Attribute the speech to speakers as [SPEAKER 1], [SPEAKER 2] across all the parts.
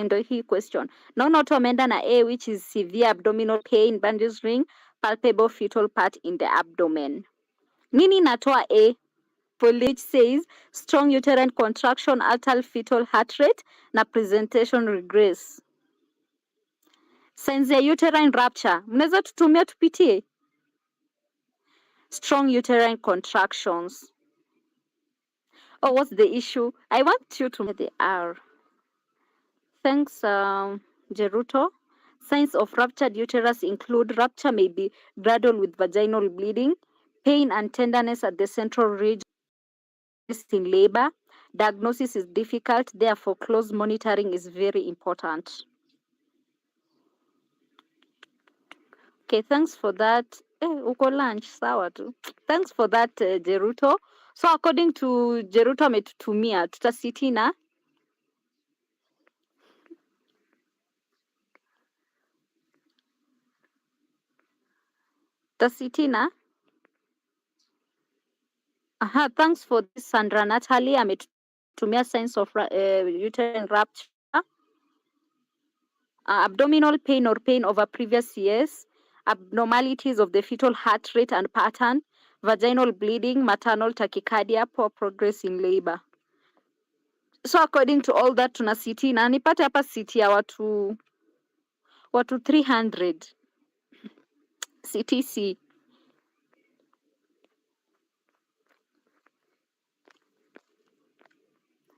[SPEAKER 1] ndio hii question. Naona watu wameenda na A, which is severe abdominal pain, bandage ring, palpable fetal part in the abdomen. Nini natoa A? Which says strong uterine contraction, altered fetal heart rate na presentation regress. Signs ya uterine rupture, mnaweza tutumia tupitie. Strong uterine contractions. Oh, what's the issue? I want you to get the R. Thanks, Geruto. Signs of ruptured uterus include rupture may be gradual with vaginal bleeding, pain and tenderness at the central region in labor. Diagnosis is difficult, therefore close monitoring is very important. Okay, thanks for that. Uko lunch, sawa tu. Thanks for that, Geruto. So according to Geruto ametutumia, tutasitina. Tasitina. Aha, thanks for this, Sandra Natalie. Ametumia signs of uterine rupture. Abdominal pain or pain over previous years, abnormalities of the fetal heart rate and pattern, vaginal bleeding, maternal tachycardia, poor progress in labor. So according to all that tuna CT na nipate hapa CT ya watu 300 CTC.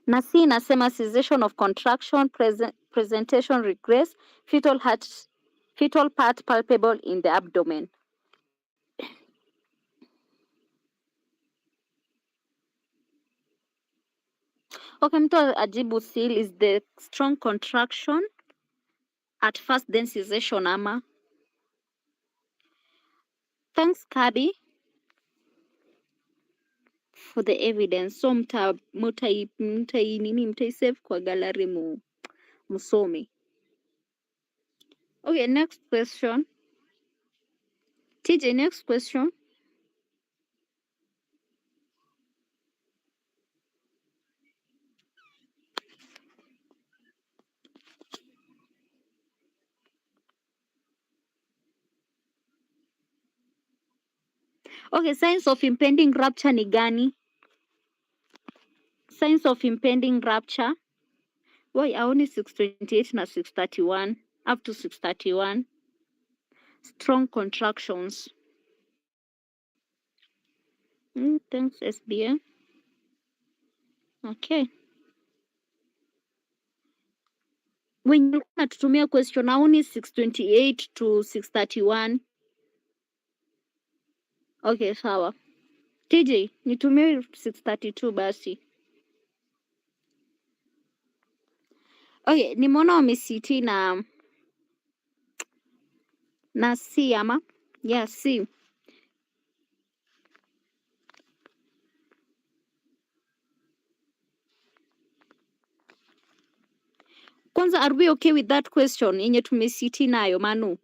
[SPEAKER 1] Na C inasema cessation of contraction, presentation regress, fetal part palpable in the abdomen. Okay, mtu ajibu seal is the strong contraction at first, then cessation ama. Thanks, Kabi, for the evidence. So mtai-save kwa gallery musome. Okay, next question. TJ, next question. Okay, signs of impending rupture ni gani? Signs of impending rupture. Why only 628 na 631 up to 631. Strong contractions. Thanks, SBA. Okay. When you natutumia question only 628 to 631. Okay, sawa. TJ, nitumie 632 basi. Okay, nimeona wamesiti na C ama? Yeah, C. Kwanza, are we okay with that question yenye tumesiti nayo Manu?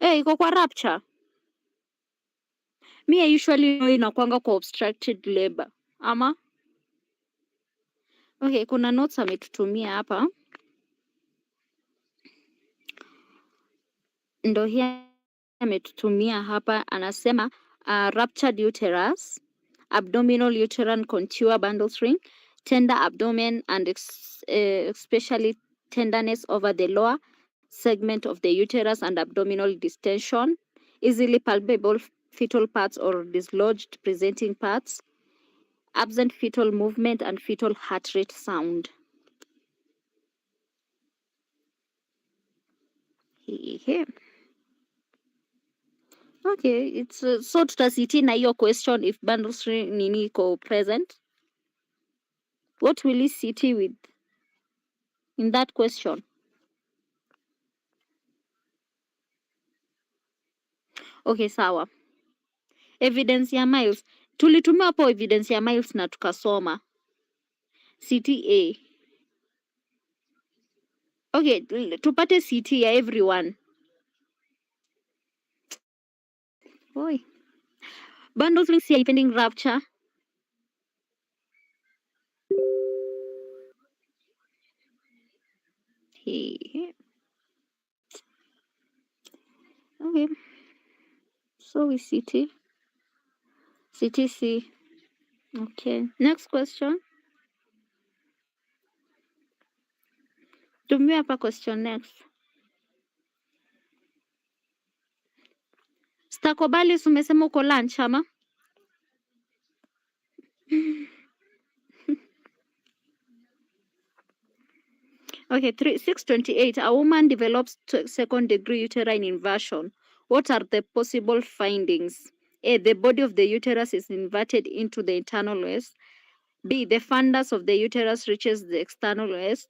[SPEAKER 1] Iko kwa rupture. Me, I usually know inakwanga kwa obstructed labor. Ama? Okay, kuna notes ametutumia hapa. Ndo hii ametutumia hapa, anasema ruptured uterus, abdominal uterine contour bundle ring, tender abdomen and especially tenderness over the lower segment of the uterus and abdominal distension, easily palpable fetal parts or dislodged presenting parts, absent fetal movement and fetal heart rate sound. Here. Okay, it's so tutasiti na hiyo question if bundle string nini iko present. What will you city with in that question? Okay, sawa. Evidence ya Miles. Tulitumia hapo evidence ya Miles na tukasoma. CTA. Okay, tupate CT ya everyone. Oi. Bundle string ya impending rupture. Okay. Okay. So we CT. CTC. Okay. Next question. Tumia hapa question next. Stakobali umesema uko lunch ama? Okay, 628. A woman develops second degree uterine inversion. What are the possible findings? A. The body of the uterus is inverted into the internal waist. B. The fundus of the uterus reaches the external waist.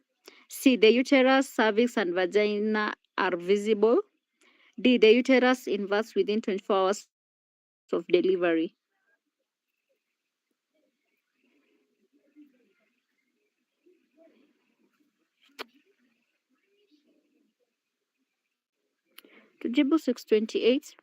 [SPEAKER 1] C. The uterus, cervix, and vagina are visible. D. The uterus inverts within 24 hours of delivery. Tujibu 628.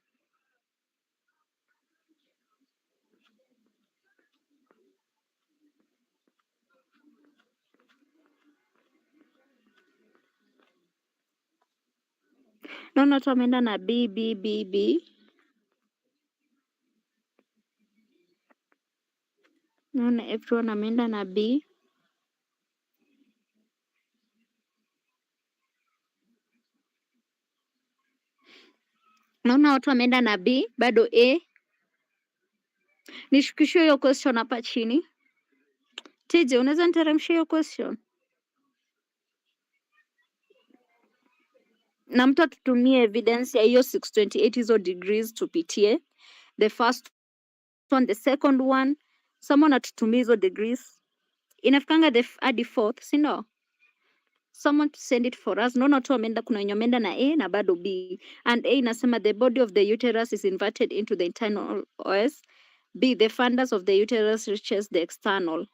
[SPEAKER 1] Naona watu wameenda na B, B, B, B. Naona everyone ameenda na B. Naona watu wameenda na B, bado A. Nishukishe hiyo question hapa chini. TJ, unaweza niteremsha hiyo question? Na mtu atutumie evidence ya hiyo 628 hizo degrees tupitie. The first one, the second one. Someone atutumie hizo degrees. Inafikanga hadi fourth, si no? Someone to send it for us. Naona tu wameenda, kuna wenye wameenda na A na bado B. And A inasema the body of the uterus is inverted into the internal OS. B, the fundus of the uterus reaches the external.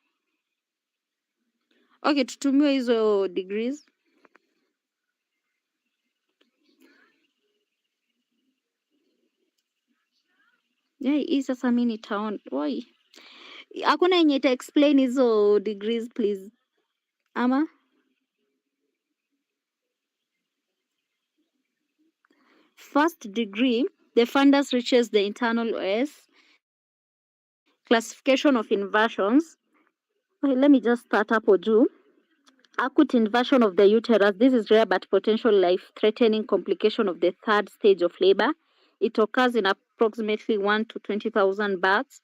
[SPEAKER 1] Okay, tutumiwe hizo degrees. Yeah, hii sasa mimi nitaona. Why? Hakuna yenye ita explain hizo degrees please. Ama? First degree, the fundus reaches the internal OS. Classification of inversions. Okay, let me just start hapo juu. Acute inversion of the uterus. This is rare but potential life-threatening complication of the third stage of labor. It occurs in approximately 1 to 20,000 births.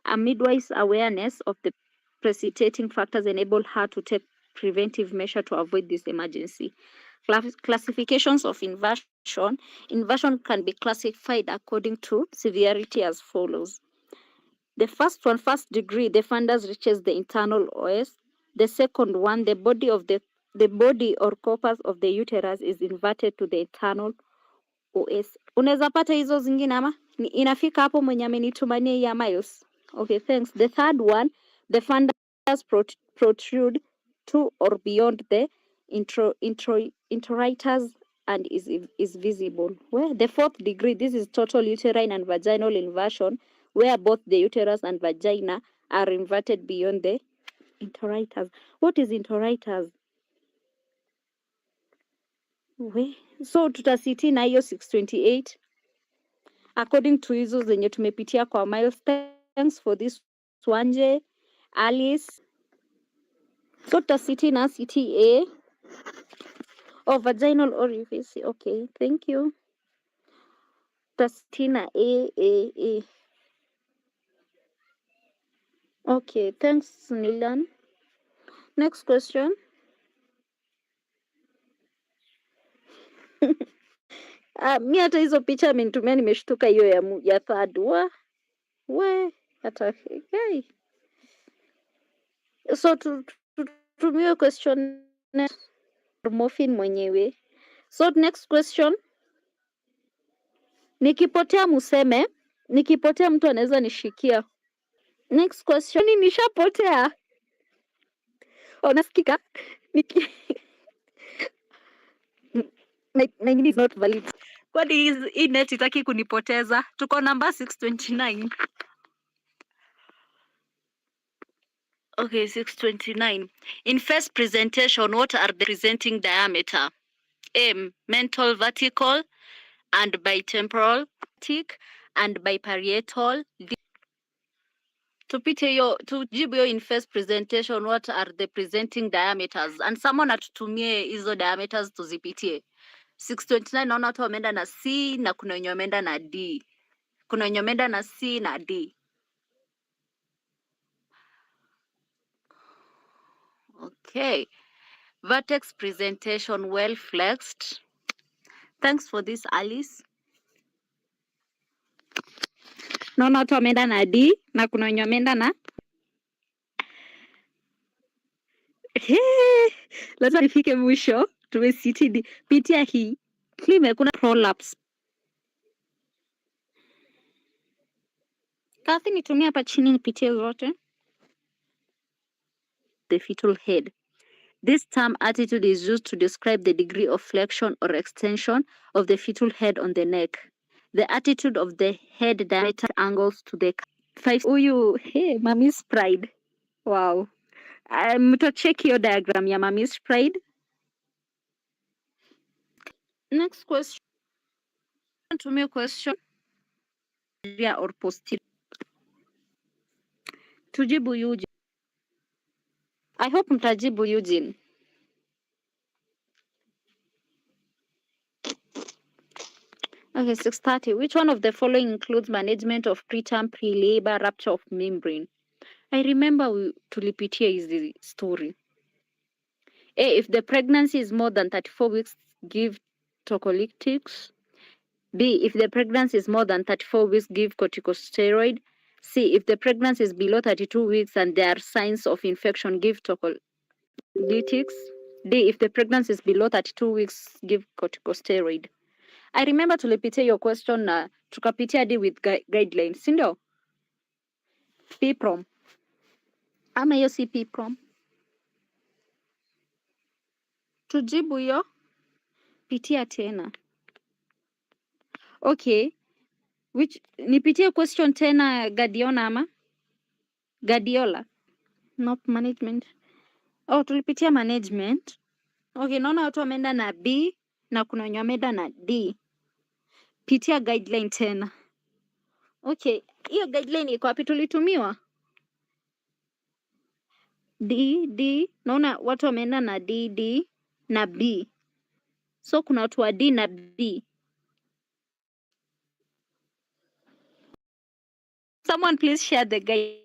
[SPEAKER 1] A midwife's awareness of the precipitating factors enable her to take preventive measure to avoid this emergency. Classifications of inversion. Inversion can be classified according to severity as follows. The first one, first degree, the fundus reaches the internal OS. The second one, the body or corpus of the uterus is inverted to the internal OS. Unaweza pata hizo zingine ama? Inafika hapo mwenye amenitumania ya miles. Okay, thanks. The third one, the fundus protrude to or beyond the introitus and is visible. Well, the fourth degree, this is total uterine and vaginal inversion, where both the uterus and vagina are inverted beyond the introitus. What is introitus? So tutasiti na hiyo 628 according to hizo zenye tumepitia kwa milestones. Thanks for this Swanje, Alice. So tutasiti na CTA or vaginal orifice. Okay, thank you. Tutasiti na A. Okay, thanks Nilan. Next question. Mi hata hizo picha amenitumia nimeshtuka hiyo ya third. We hata hey. So tutumie question morphine mwenyewe. So next question. Nikipotea museme, nikipotea mtu anaweza nishikia. Next question, nishapotea. Unasikika? My is not valid. Kwani hii net itaki kunipoteza? Tuko number 629. Okay, 629. In first presentation, what are the presenting diameter? M, mental vertical and bitemporal and biparietal. Tujibu hiyo in first presentation, what are the presenting diameters? And someone atutumie hizo diameters tuzipitie. 629 naona watu wameenda na C na kuna wenye wameenda na D. Kuna wenye wameenda na C na D. Okay. Vertex presentation well flexed. Thanks for this, Alice. Naona watu wameenda na D na kuna wenye wameenda na lazima nifike mwisho tumesitidi pitia hii klime kuna prolapse. Kathi nitumia hapa chini nipitie zote. The fetal head. This term attitude is used to describe the degree of flexion or extension of the fetal head on the neck. The attitude of the head diameter angles to the 5. Hey, mommy's pride. Wow. Mtacheck your diagram ya mommy's pride. Next question. To me question or posterior. Tujibu Eugene. I hope mtajibu Eugene. Okay, 630. Which one of the following includes management of preterm pre-labor rupture of membrane? I remember tulipitia hizi story. A, if the pregnancy is more than 34 weeks, give tocolytics. B, if the pregnancy is more than 34 weeks, give corticosteroid. C, if the pregnancy is below 32 weeks and there are signs of infection, give tocolytics. D, if the pregnancy is below 32 weeks, give corticosteroid. I remember tulipitia your question na tukapitia D with guidelines, si ndio? PPROM. Ama hiyo si PPROM. Tujibu hiyo. Pitia tena. Okay. Nipitie question tena Guardiola ama? Guardiola. Not management. Oh, tulipitia management. Okay, naona watu wameenda na B na kuna wenye wameenda na D. Pitia guideline tena. Okay, hiyo guideline iko wapi tulitumiwa? D. Naona watu wameenda na D na B. So kuna watu wa D na B. Someone please share the guide.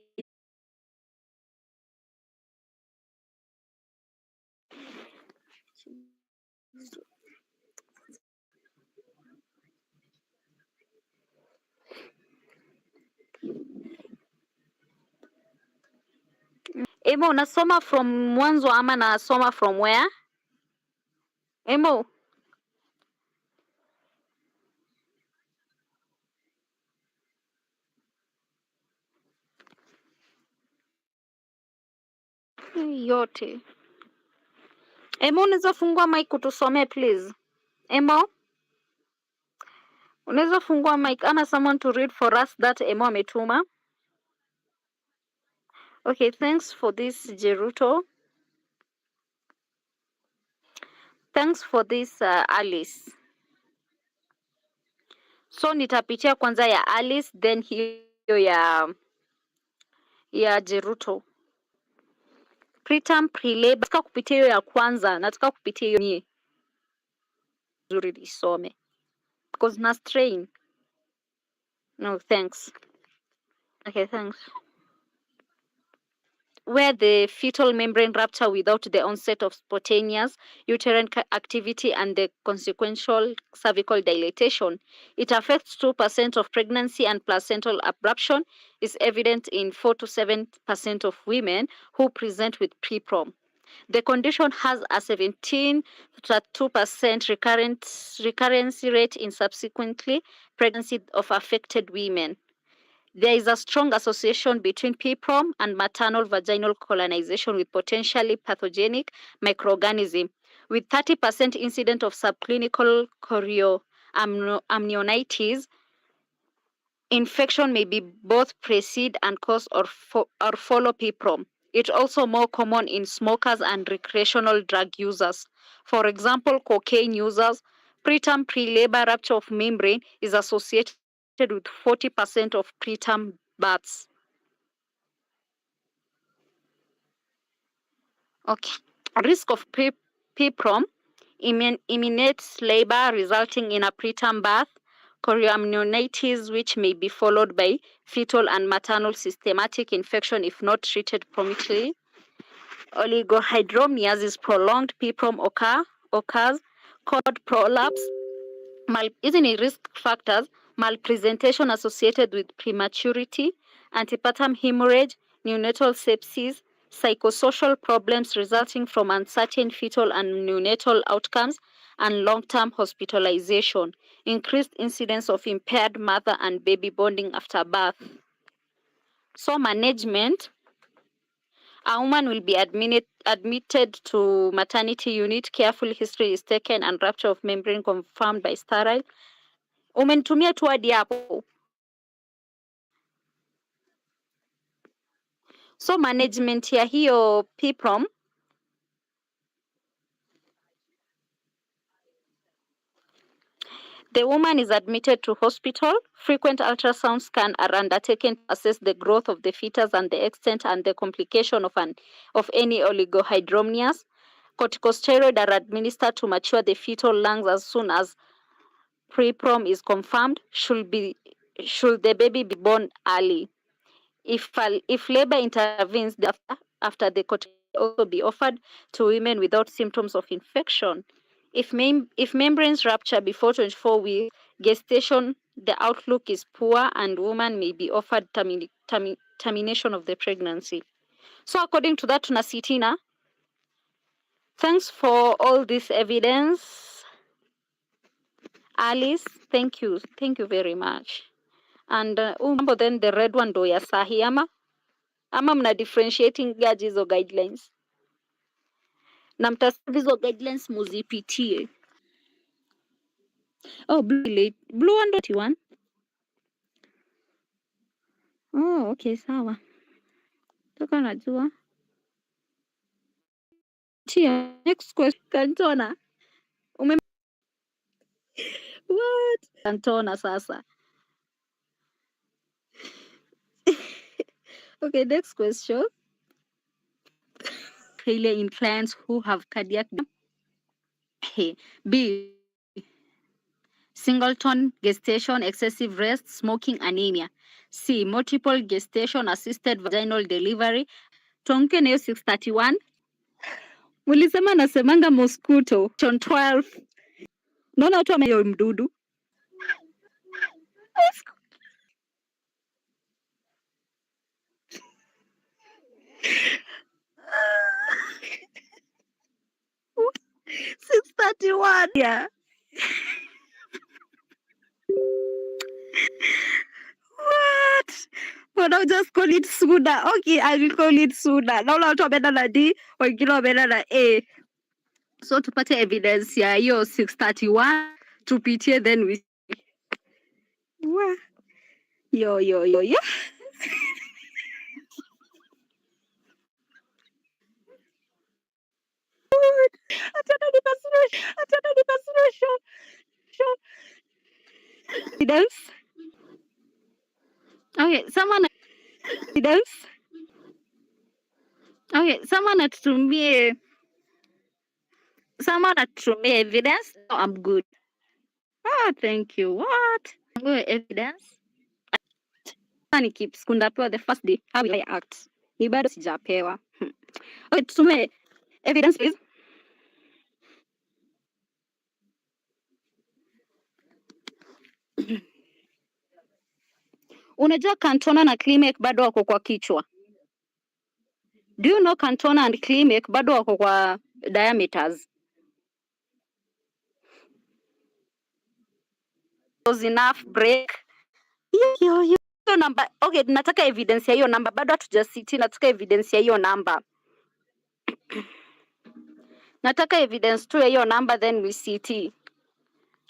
[SPEAKER 1] Emo, unasoma from mwanzo ama nasoma from where? Emo. Yote. Emo, unaweza fungua mic kutusomee please. Emo. Unaweza fungua mic ana someone to read for us that Emo ametuma. Okay, thanks for this Jeruto. Thanks for this Alice. So nitapitia kwanza ya Alice then hiyo ya Jeruto. Preterm pre-labor. Nataka kupitia hiyo ya kwanza, nataka kupitia hiyo nie. Zuri lisome. Because na strain. No, thanks. Okay, thanks. Where the fetal membrane rupture without the onset of spontaneous uterine activity and the consequential cervical dilatation. It affects 2% of pregnancy and placental abruption is evident in 4 to 7% of women who present with PPROM. The condition has a 17 to 2% recurrence rate in subsequently pregnancy of affected women. There is a strong association between PPROM and maternal vaginal colonization with potentially pathogenic microorganism, with 30% incident of subclinical chorioamnionitis. Infection may be both precede and cause or follow PPROM. It's also more common in smokers and recreational drug users. For example, cocaine users, preterm pre-labor rupture of membrane is associated with 40% of preterm births. Okay. Risk of PPROM, imminent labor resulting in a preterm birth, chorioamnionitis, which may be followed by fetal and maternal systematic infection if not treated promptly. Oligohydramnias prolonged PPROM occurs, cord prolapse, isn't it risk factors, malpresentation associated with prematurity, antepartum hemorrhage, neonatal sepsis, psychosocial problems resulting from uncertain fetal and neonatal outcomes, and long-term hospitalization, increased incidence of impaired mother and baby bonding after birth. So management, a woman will be admitted to maternity unit, careful history is taken and rupture of membrane confirmed by sterile. Umenitumia tu hadi hapo. So management ya hiyo PPROM, the woman is admitted to hospital. Frequent ultrasound scan are undertaken to assess the growth of the fetus and the extent and the complication of any oligohydramnias. Corticosteroid are administered to mature the fetal lungs as soon as PPROM is confirmed. Should the baby be born early? If labor intervenes after the corticosteroid also be offered to women without symptoms of infection. If membranes rupture before 24 weeks gestation, the outlook is poor and woman may be offered termination of the pregnancy. So according to that, tunasitina. Thanks for all this evidence, Alice. Thank you very much. And mambo then the red one ndo ya sahi ama mna differentiating gaji hizo guidelines na mtasave hizo guidelines muzipitie. Oh, blue 1.1. Oh, okay, sawa. Toka najua. Tia, next question. Kantona. What? Kantona sasa. Okay, next question. Failure in clients who have cardiac. B. Singleton gestation, excessive rest, smoking, anemia. C. Multiple gestation, assisted vaginal delivery. Tonke nayo 631. Mulisema nasemanga mosquito. 12. Naona watu wameyo mdudu. $631. Yeah. What? But I'll just call it Suda. Okay, I will call it Suda. Naona watu wameenda na D, wengine wameenda na A. So tupate evidence ya hiyo 631 tupitie then we yo. Evidence. Okay, someone atutumie evidence. Oh, I'm good. Oh, thank you. What? Evidence. Nikipewa the first day, how will I act? Ni bado sijapewa. Okay, tutumie evidence please. Unajua Cantona na Climax bado wako kwa kichwa. Do you know Cantona and Climax bado wako kwa diameters? Was enough break. Hiyo namba. Okay, nataka evidence ya hiyo namba. Bado hatujasiti, nataka evidence ya hiyo namba. Nataka evidence tu ya hiyo namba then we CT.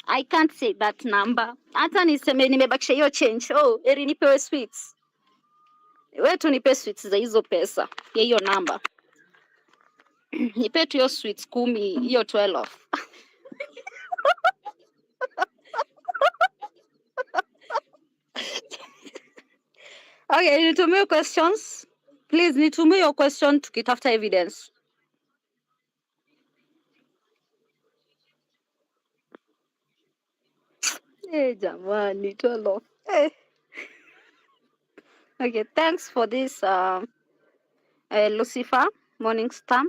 [SPEAKER 1] I can't say that number. Hata niseme nimebakisha hiyo change. Oh, eri nipewe sweets. Wewe tu nipe sweets za hizo pesa ya hiyo namba. Nipe tu hiyo sweets 10, hiyo 12. Okay, nitumie questions. Please nitumie your question tukitafuta evidence. Jamani, 12. Okay, thanks for this Lucifer Morningstar.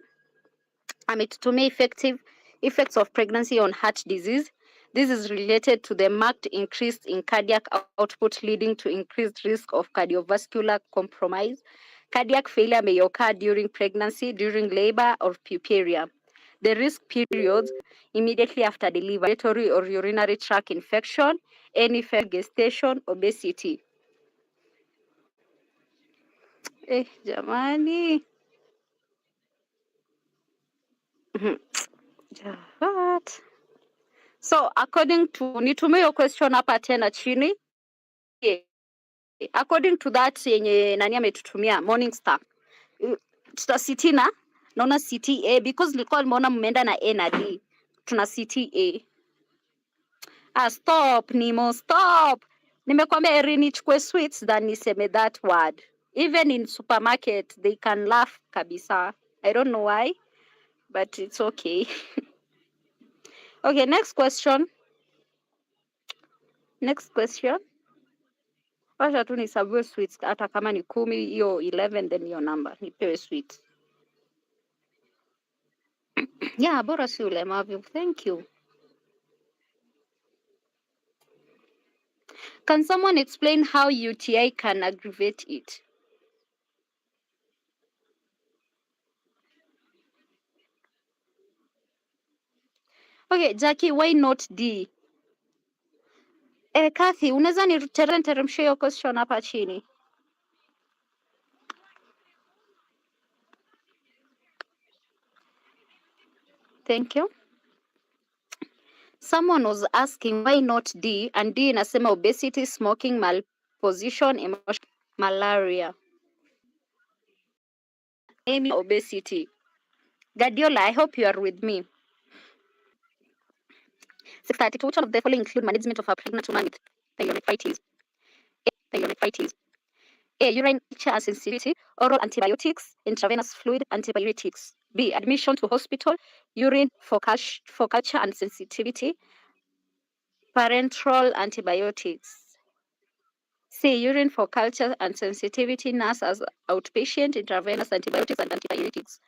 [SPEAKER 1] Ametutumia effects of pregnancy on heart disease. This is related to the marked increase in cardiac output leading to increased risk of cardiovascular compromise. Cardiac failure may occur during pregnancy, during labor, or puerperia. The risk periods immediately after delivery, respiratory or urinary tract infection, any gestation, obesity. Jamani. What? So according to nitumie hiyo question hapa tena chini. According to that yenye nani ametutumia Morningstar. Tuta CT naona CTA because nilikuwa nimeona mmeenda na A na D. Tuna CTA. Stop Nimo, stop. Nimekwambia eri nichukue sweets than niseme that word. Even in supermarket they can laugh kabisa. I don't know why, but it's okay. Okay, next question. Wacha tu nisabiwe sweets hata kama ni 10 hiyo 11 then hiyo number nipewe sweets. Yeah, bora si ulemavu. Thank you. Can someone explain how UTI can aggravate it? Okay, Jackie, why not D? Kathy, unaweza niteremshe hiyo question hapa chini? Thank you. Someone was asking why not D, and D inasema obesity, smoking, malposition, emotion, malaria. Amy, obesity. Gadiola, I hope you are with me. 632, which one of the following include management of a pregnant woman with pyelonephritis? A. Urine culture and sensitivity, oral antibiotics, intravenous fluid antibiotics. B. Admission to hospital, urine for culture and sensitivity, parenteral antibiotics. C. Urine for culture and sensitivity, nurse as outpatient, intravenous antibiotics and antibiotics.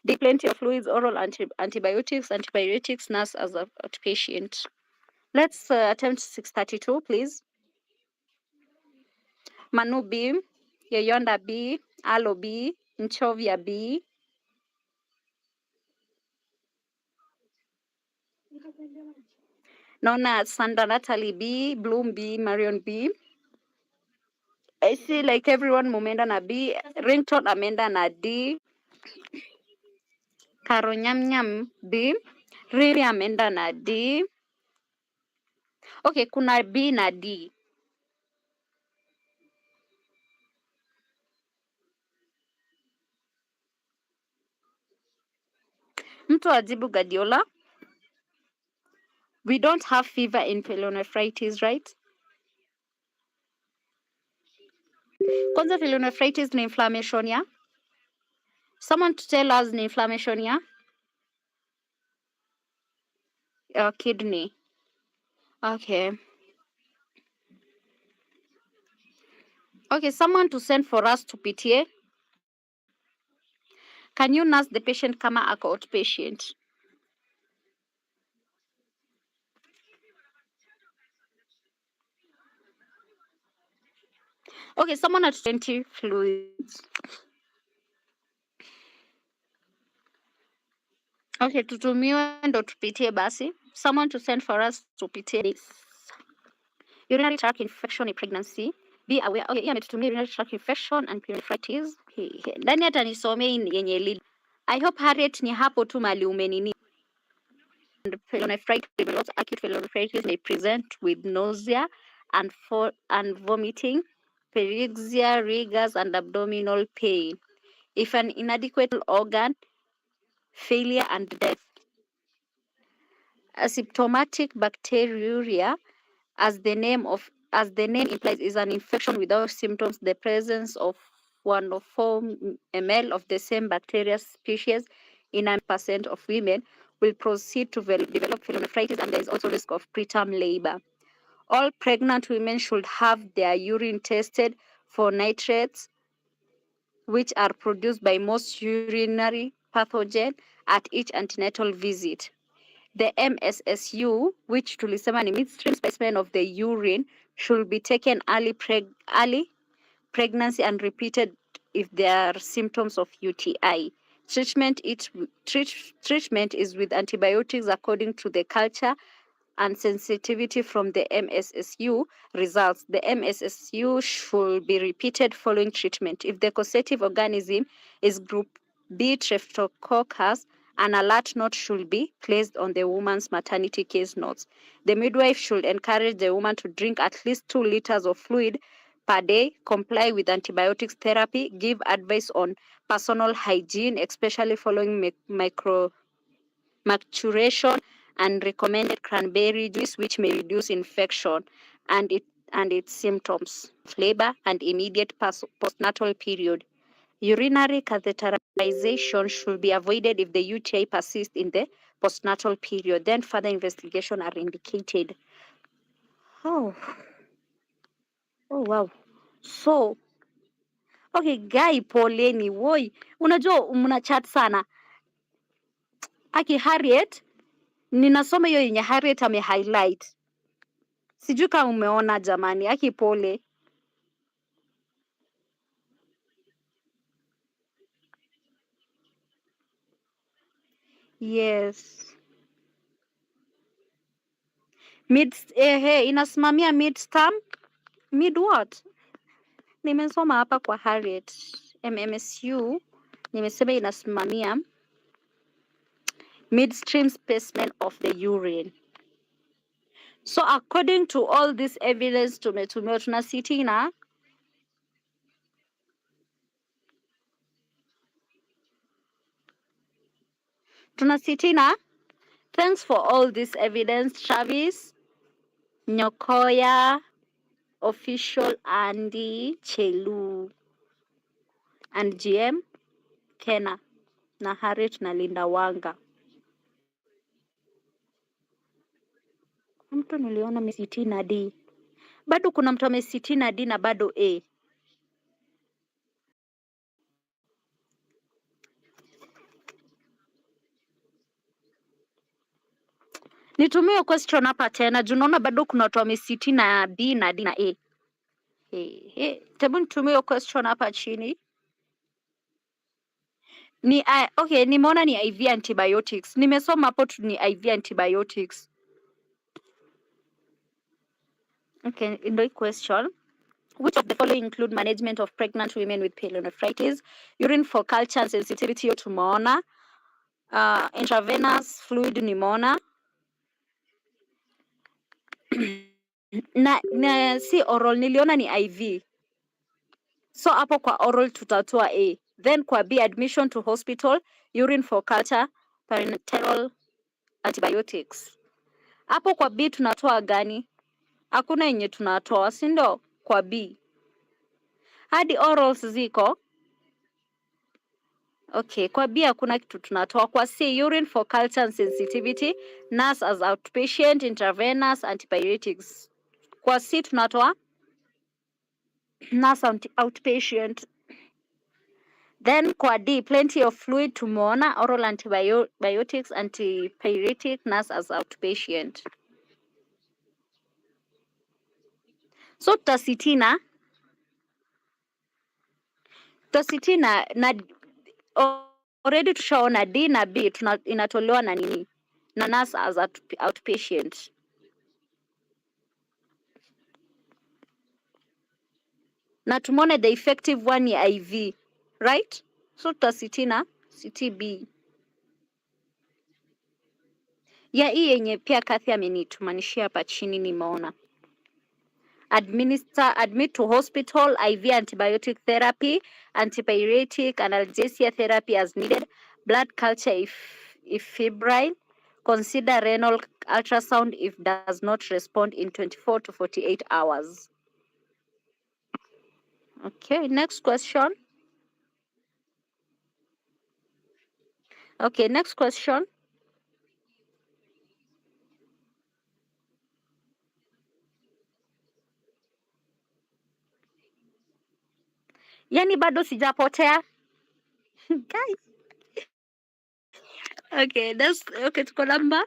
[SPEAKER 1] D. Plenty of fluids, oral antibiotics, nurse as outpatient. Let's attempt 632, please. Manu B, Yeyonda B, Alo B, Nchovia B. Naona Sandra Natalie B, Bloom B, Marion B. I see like everyone mumeenda na B. Rington ameenda na D. Karo Nyam B. Riri ameenda na D. Okay, kuna B na D. Mtu ajibu Gadiola. We don't have fever in pyelonephritis, right? Kwanza pyelonephritis ni inflammation ya? Someone to tell us ni inflammation ya? Kidney. Okay. Okay, someone to send for us to PTA. Can you nurse the patient kama ako outpatient? Okay, someone at 20 fluids. Okay, tutumiwe ndo tupitie basi. Someone to send for us to PTA this. Urinary tract infection in pregnancy. Be aware. Okay, yeah, ametutumia urinary tract infection and pyelonephritis. Ndani hata nisomee yenye lead. I hope Harriet ni hapo tu mali umenini. Pyelonephritis, acute pyelonephritis may present with nausea and vomiting. hyperexia, rigors, and abdominal pain. If an inadequate organ, failure and death. Asymptomatic bacteriuria, as the name implies, is an infection without symptoms. The presence of 1 or 4 ml of the same bacteria species in 9% of women will proceed to develop pyelonephritis, and there is also risk of preterm labor. All pregnant women should have their urine tested for nitrates, which are produced by most urinary pathogen at each antenatal visit. The MSSU, which tulisema ni midstream specimen of the urine, should be taken early pregnancy and repeated if there are symptoms of UTI. Treatment is with antibiotics according to the culture and sensitivity from the MSSU results. The MSSU should be repeated following treatment. If the causative organism is group B Streptococcus, an alert note should be placed on the woman's maternity case notes. The midwife should encourage the woman to drink at least 2 liters of fluid per day, comply with antibiotics therapy, give advice on personal hygiene, especially following maturation, and recommended cranberry juice, which may reduce infection and its symptoms, labor, and immediate postnatal period. Urinary catheterization should be avoided if the UTI persists in the postnatal period. Then further investigation are indicated. Oh, oh wow. So, okay, guy poleni, woi. Unajua mna chat sana. Aki Harriet, ninasoma hiyo yenye Harriet highlight. Sijui kama umeona jamani, aki pole. Yes. Inasimamia mid-term. Mid what? Nimesoma hapa kwa Harriet. MMSU nimesema inasimamia midstream specimen of the urine. So according to all this evidence tumetumiwa, tunasitina thanks for all this evidence, Travis, Nyokoya, official Andy Chelu, and GM Kena na Harriet na Linda Wanga. Mtu niliona amesiti na D. Bado kuna mtu amesiti na D na bado A. Nitumie question hapa tena. Junaona bado kuna watu wamesiti na B na D na A. Tebu nitumie question hapa chini. Okay, nimeona ni IV antibiotics. Nimesoma hapo tu ni IV antibiotics. Okay, ndio question. Which of the following include management of pregnant women with pyelonephritis? Urine for culture and sensitivity tumeona. Intravenous fluid nimeona. na si oral niliona ni IV. So hapo kwa oral tutatoa A. Then kwa B, admission to hospital, urine for culture, parenteral antibiotics. Hapo kwa B tunatoa gani? Hakuna yenye tunatoa, si ndio? Kwa B. Hadi orals ziko. Okay, kwa B hakuna kitu tunatoa. Kwa C, urine for culture and sensitivity, nurse as outpatient, intravenous antibiotics. Kwa C tunatoa nurse outpatient. Then kwa D, plenty of fluid tumeona, oral antibiotics, antipyretic, nurse as outpatient. So tutasitina na already tushaona D na B inatolewa na nini? Na nurse as outpatient. Na tumeona the effective one ni IV, right? So tutasitina CTB. Ya hii yenye pia Kathy amenitumanishia hapa chini nimeona. admit to hospital, IV antibiotic therapy, antipyretic, analgesia therapy as needed, blood culture if febrile, consider renal ultrasound if does not respond in 24 to 48 hours. Okay, next question. Okay, next question. Yani bado sijapotea. Guys. Okay, tuko number.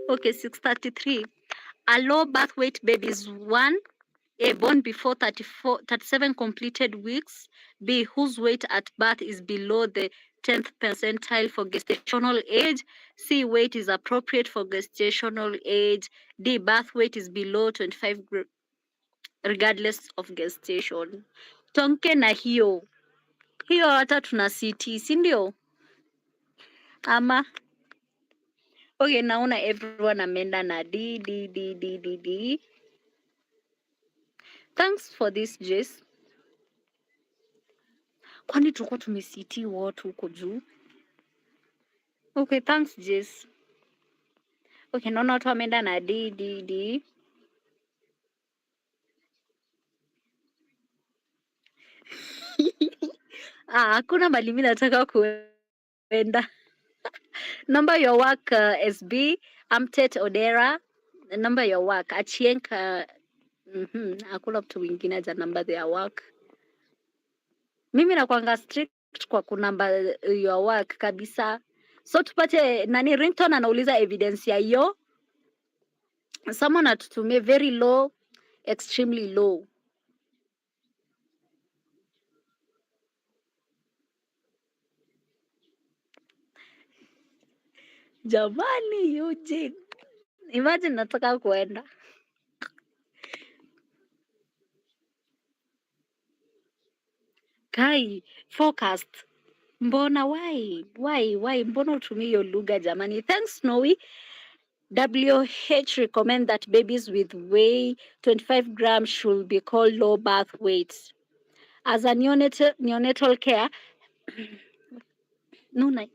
[SPEAKER 1] Okay, 633. A low birth weight baby is 1, A, born before 37 completed weeks. B, whose weight at birth is below the 10th percentile for gestational age. C, weight is appropriate for gestational age. D, birth weight is below 25 regardless of gestation. Tonke na hiyo hata tuna CT, si ndio? Ama okay, naona everyone ameenda na D. Thanks for this, Jess. Kwani tulikuwa tume-CT watu huko juu? Okay, thanks, Jess. Okay, naona watu wameenda na D. Hakuna mali mimi nataka kuenda. Number your work, SB, Amtet Odera. Number your work, Achienka. Hakuna mtu mwingine haja number their work. Mimi nakwanga strict kwa kunamba your work kabisa. So tupate nani ringtone anauliza evidence ya hiyo. Someone atutumie very low, extremely low. Jamani Eugene. Imagine nataka kuenda. Kai, forecast. Mbona why? Mbona utumie hiyo lugha jamani? Thanks Snowy. WH recommend that babies with weight 25 grams should be called low birth weight. As a neonatal care, no.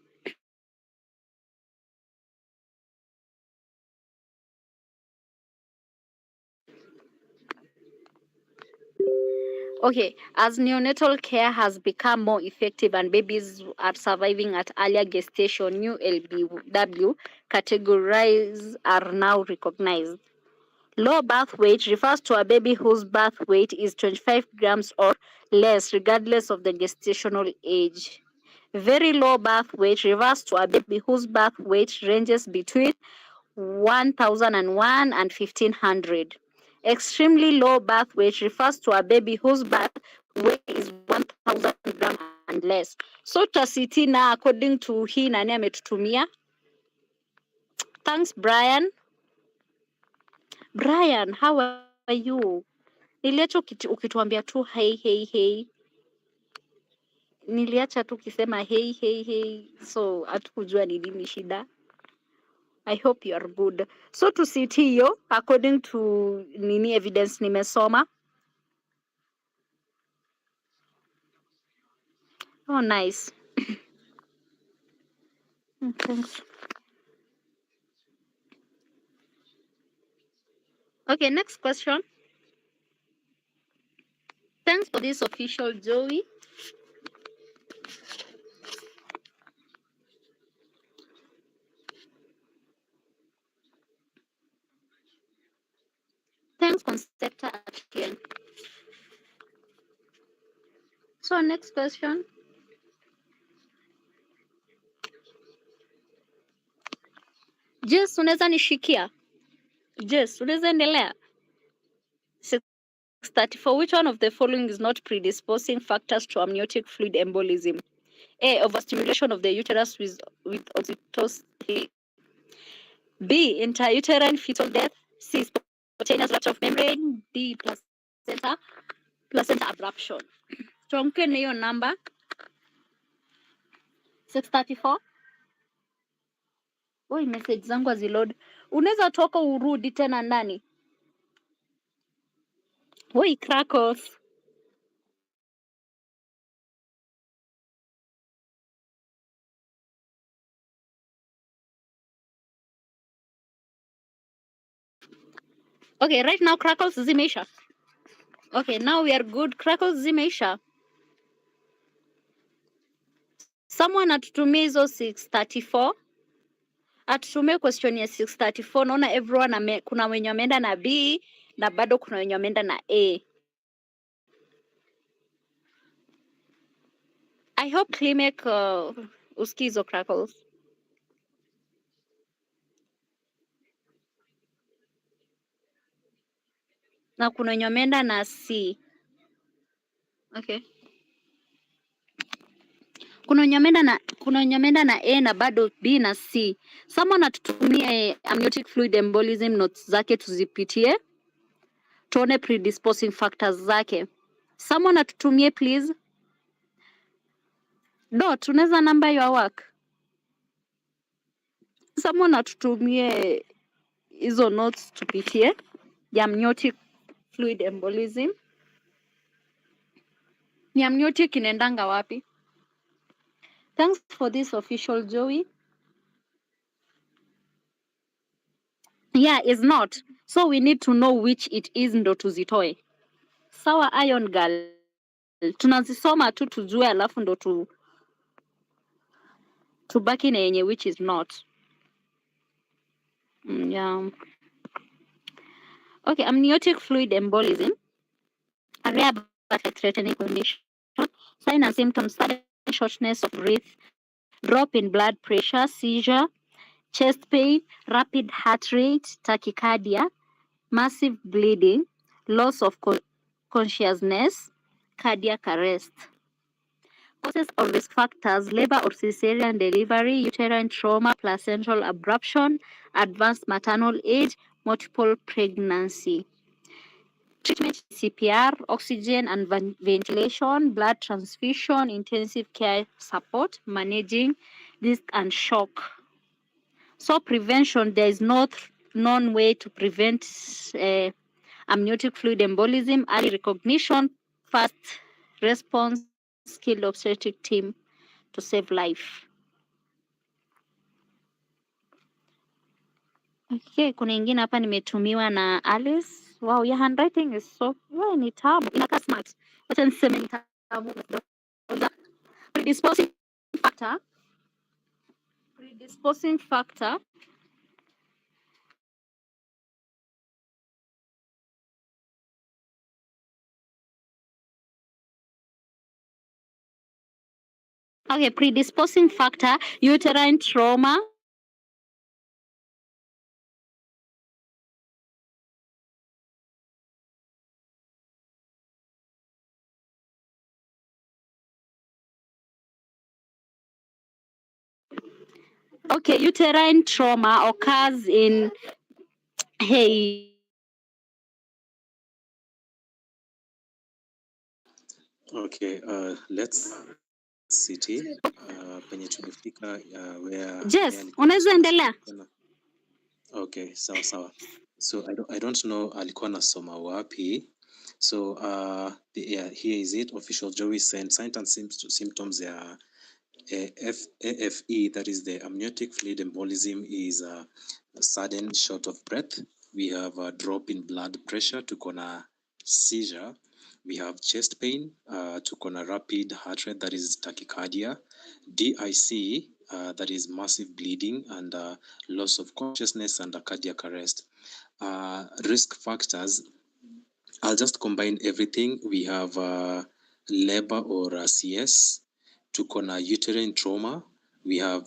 [SPEAKER 1] Okay, as neonatal care has become more effective and babies are surviving at earlier gestation, new LBW categories are now recognized. Low birth weight refers to a baby whose birth weight is 25 grams or less, regardless of the gestational age. Very low birth weight refers to a baby whose birth weight ranges between 1,001 and 1,500. Extremely low birth weight refers to a baby whose birth weight is 1,000 grams and less. So tasiti na according to hii nani ametutumia. Thanks Brian. Brian, how are you? Niliacha ukituambia tu hey. Niliacha tu ukisema hey. So hatukujua ni nini shida. I hope you are good. So to sit hiyo according to nini evidence nimesoma. Oh, nice. Thanks. Okay, next question. Thanks for this official, Joey. Thanks, Concepta again. So next question. Jess, unaweza nishikia? Jess, unaweza endelea? 634. Which one of the following is not predisposing factors to amniotic fluid embolism? A, overstimulation of the uterus with oxytocin. B, intrauterine fetal death. C, spontaneous rupture of membrane. D, placenta abruption. Tuamke na hiyo number 634. Oi, message zangu haziload. Unaweza toka urudi tena ndani. Oi, crackles. Okay, right now crackles zimeisha. Okay, now we are good. Crackles zimeisha. Someone atutumie hizo 634. Atutumie question ya 634. Naona everyone kuna wenye wameenda na B na bado kuna wenye wameenda na A. I hope Klimek uski hizo crackles. Na kuna wenye wameenda na C. Okay. Kuna wenye wameenda na A na bado B na C. Someone atutumie amniotic fluid embolism notes zake tuzipitie. Tuone predisposing factors zake. Someone atutumie please. Dot, unaweza number your work. Someone atutumie hizo notes tupitie ya amniotic fluid embolism. Ni amniotic inaendanga wapi? Thanks for this official Joey. Yeah, it's not. So we need to know which it is ndo tuzitoe. Sawa Iron Girl. Tunazisoma tu tujue alafu ndo tubaki na yenye which is not. Yeah. Okay, amniotic fluid embolism. A rare but threatening condition. Sign and symptoms: sudden shortness of breath, drop in blood pressure, seizure, chest pain, rapid heart rate, tachycardia, massive bleeding, loss of consciousness, cardiac arrest. Causes or risk factors: labor or cesarean delivery, uterine trauma, placental abruption, advanced maternal age, multiple pregnancy. Treatment: CPR, oxygen and ventilation, blood transfusion, intensive care support, managing risk and shock. So prevention, there is no known way to prevent amniotic fluid embolism. Early recognition, fast response, skilled obstetric team to save life. Okay, kuna ingine hapa nimetumiwa na Alice. Wow, your handwriting is so ni tamu. Inakaa smart. Wacha niseme ni tamu. Predisposing factor. Predisposing factor. Okay, predisposing factor, uterine trauma. Okay, uterine trauma occurs in hey.
[SPEAKER 2] Okay, let's city penye tumefika where
[SPEAKER 1] Yes, unaweza endelea.
[SPEAKER 2] Okay, sawa sawa. So I don't know alikuwa nasoma wapi. So yeah, here is it. Official Joey sent signs and symptoms ya AFE, that is the amniotic fluid embolism, is a sudden short of breath. We have a drop in blood pressure, tuko na seizure. We have chest pain, tuko na rapid heart rate, that is tachycardia. DIC, that is massive bleeding and loss of consciousness and a cardiac arrest. Risk factors, I'll just combine everything. We have labor or CS, tuko na uterine trauma, we have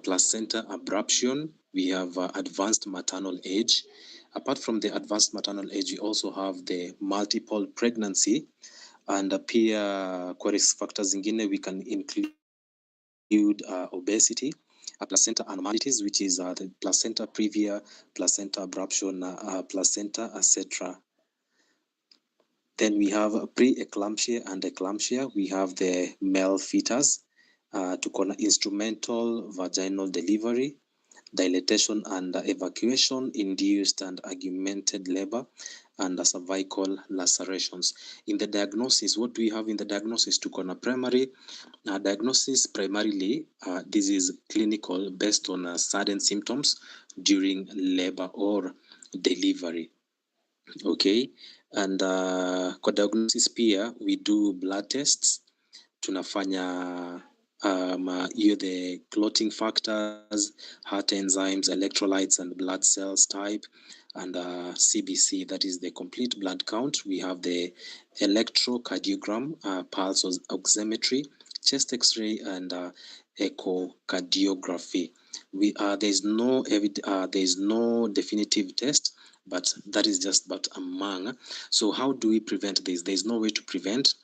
[SPEAKER 2] placenta abruption, we have advanced maternal age. Apart from the advanced maternal age, we also have the multiple pregnancy, and pia kwa risk factors zingine we can include obesity, placenta anomalies, which is the placenta previa, placenta abruption, placenta, etc. Then we have pre-eclampsia and eclampsia. We have the male fetus, tuko na instrumental vaginal delivery, dilatation and evacuation, induced and augmented labor, and cervical lacerations. In the diagnosis, what do we have in the diagnosis? Tuko na primary diagnosis. Primarily, this is clinical based on sudden symptoms during labor or delivery. Okay, and kwa diagnosis pia we do blood tests. Tunafanya the clotting factors, heart enzymes, electrolytes, and blood cells type, and CBC, that is the complete blood count. We have the electrocardiogram, pulse oximetry, chest X-ray, and echocardiography. There's no definitive test, but that is just but among. So how do we prevent this? There's no way to prevent.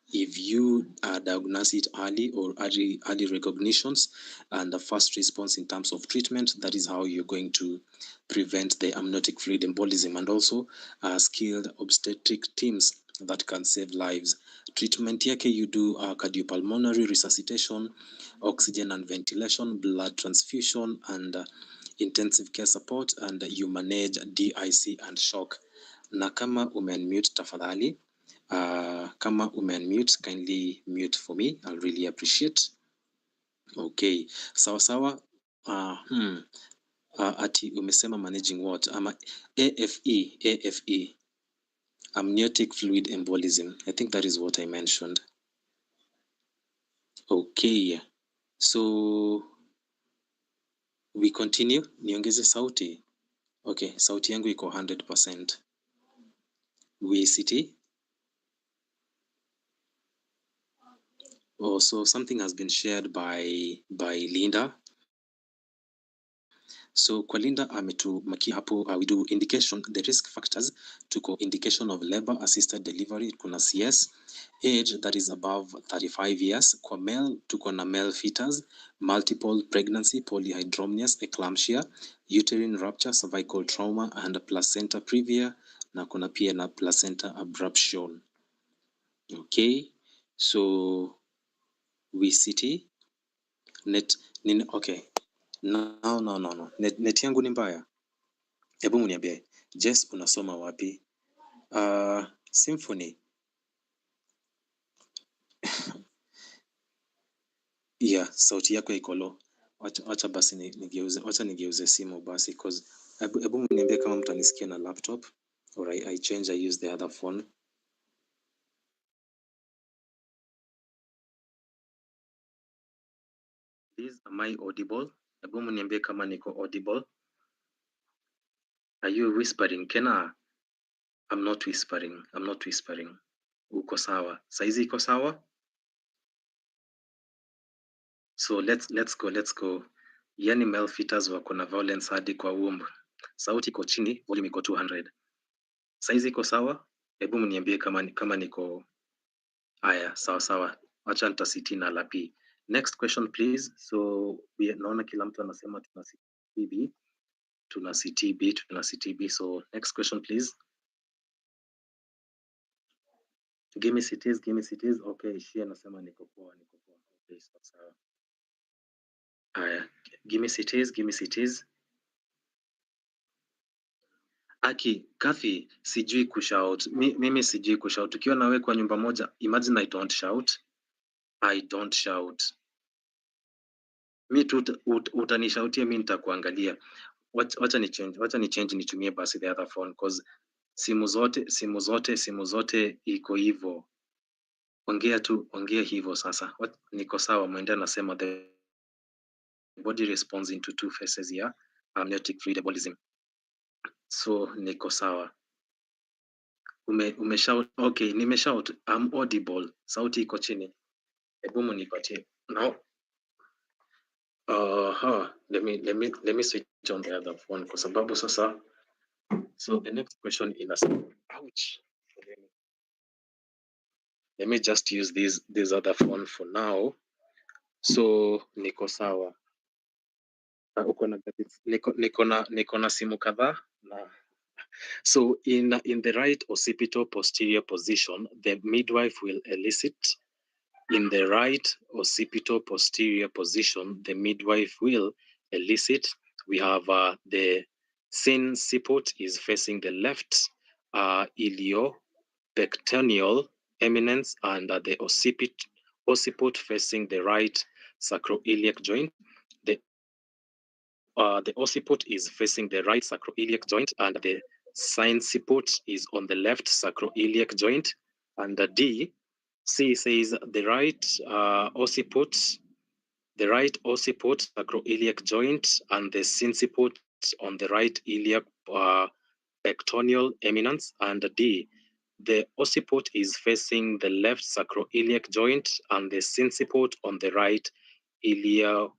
[SPEAKER 2] If you diagnose it early or early recognitions and the first response in terms of treatment, that is how you're going to prevent the amniotic fluid embolism, and also skilled obstetric teams that can save lives. Treatment yake, you do cardiopulmonary resuscitation, oxygen and ventilation, blood transfusion, and intensive care support, and you manage DIC and shock. Na kama umeunmute tafadhali, kama umeunmute, kindly mute for me. I'll really appreciate. Okay, sawa sawa. Ati umesema managing what? Ama AFE, amniotic fluid embolism. I think that is what I mentioned. Okay, so we continue. Niongeze sauti. Okay, sauti yangu iko 100%. VCT. Oh, so something has been shared by Linda. So kwa Linda ametumakia hapo, we do indication, the risk factors, tuko indication of labor assisted delivery, kuna CS, age that is above 35 years, kwa male tuko na male fetus, multiple pregnancy, polyhydramnios, eclampsia, uterine rupture, cervical trauma, and placenta previa, na kuna pia na placenta abruption. Okay, so VCT net nini? Okay, no. Net yangu ni mbaya. Hebu mniambie, Jess, unasoma wapi? Symphony. Yeah, sauti yako iko low. Acha basi nigeuze simu basi, cause hebu mniambie kama mtanisikia na laptop, or I change, I use the other phone. Am I audible? Hebu mniambie kama niko audible. Are you whispering? Kena? I'm not whispering. Uko sawa? Saizi iko sawa? So let's go. Yani male fetus wako na violence hadi kwa womb. Sauti iko chini, volume iko 200. Saizi iko sawa? Hebu mniambie kama niko haya, sawa. Acha nitasiti na lapi. Next question please. So naona kila mtu anasema tuna CTB. So next question please. Give me cities. Okay, she anasema niko poa. Okay, sawa. Haya, give me cities. Aki, Kathy, sijui kushout. Mimi sijui kushout. Ukiwa nawe kwa nyumba moja, imagine I don't shout. Mi tu utanishautia, mi nitakuangalia. Wacha ni change nitumie basi the other phone, cause simu zote iko hivyo. Ongea hivyo sasa. Niko sawa, mwende anasema the body responds into two phases ya amniotic fluid embolism. So niko sawa. Umeshout? Okay, nimeshout. I'm audible. Sauti iko chini. Hebu mnipatie. No. Let me switch on the other phone kwa sababu sasa. So the next question is, ouch. Let me just use this other phone for now. So niko sawa. Niko na simu kadhaa na. So in the right occipital posterior position, the midwife will elicit. In the right occipital posterior position, the midwife will elicit. We have the sinciput is facing the left, iliopectoneal eminence and the occiput facing the right sacroiliac joint. The occiput is facing the right sacroiliac joint, and the sinciput is on the left sacroiliac joint. And the D, C says the right occiput sacroiliac joint and the sinciput on the right iliac pectoneal eminence. And D, the occiput is facing the left sacroiliac joint and the sinciput on the right iliac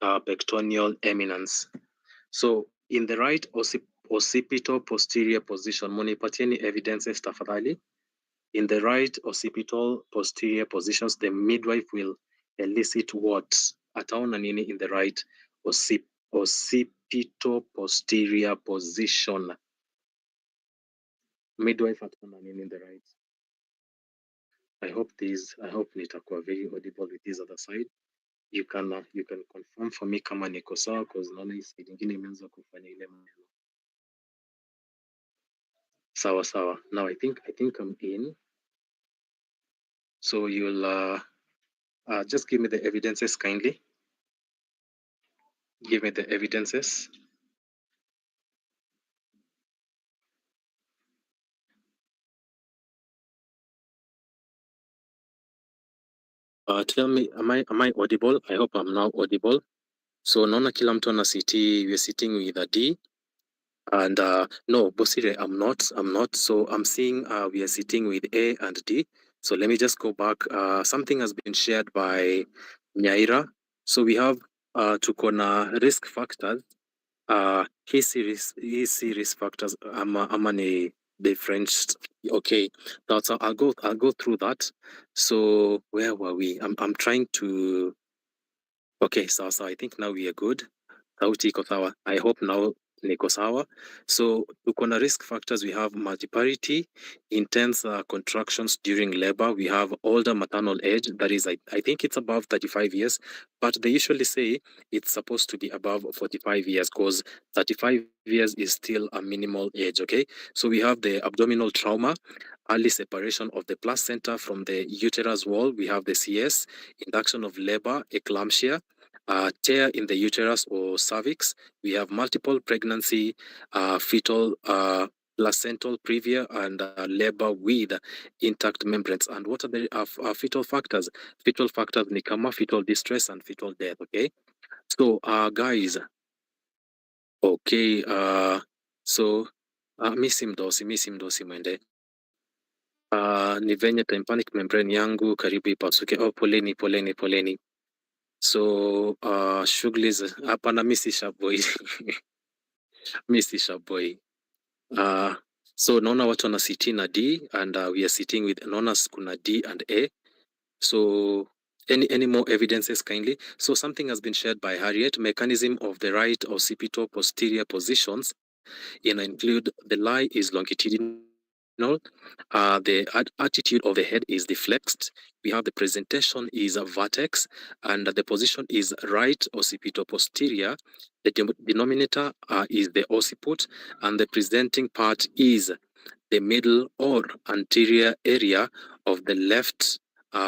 [SPEAKER 2] pectoneal eminence. So in the right occipital posterior position, munipatie ni evidences tafadhali. In the right occipital posterior positions, the midwife will elicit what? Ataona nini in the right occipital posterior position? Midwife ataona nini in the right? I hope nitakuwa very audible with this other side. You can confirm for me kama niko sawa, cause naona hii side ingine imeanza kufanya ile maneno. Sawa. Now I think I'm in. So you'll just give me the evidences kindly. Give me the evidences. Tell me, am I audible? I hope I'm now audible. So naona kila mtu ana city, we're sitting with a D. And no, Bosire, I'm not. So I'm seeing we are sitting with A and D. So let me just go back. Something has been shared by Nyaira. So we have tuko na risk factors. Hisi risk factors ama ni different. Okay, so I'll go through that. So where were we? I'm trying to. Okay, so I think now we are good. Sauti iko sawa. I hope now niko sawa. So tuko na risk factors. We have multiparity, intense contractions during labor. We have older maternal age. That is, I think it's above 35 years, but they usually say it's supposed to be above 45 years because 35 years is still a minimal age. Okay, so we have the abdominal trauma, early separation of the placenta from the uterus wall. We have the CS, induction of labor, eclampsia, tear in the uterus or cervix. We have multiple pregnancy, fetal placental previa, and labor with intact membranes. And what are the fetal factors? Fetal factors ni kama fetal distress and fetal death. Okay, so guys, okay, so misi mdosi mwende. Ni venye tympanic membrane yangu karibu ipasuke. Oh, poleni. So shughuli hapana, mi si shaboi mi si shaboi. So naona watu wana sitting na D and we are sitting with, naona kuna D and A. So any more evidences kindly? So something has been shared by Harriet. Mechanism of the right occipital posterior positions include the lie is longitudinal. The attitude of the head is deflexed. We have the presentation is a vertex, and the position is right occipital posterior. The denominator is the occiput, and the presenting part is the middle or anterior area of the left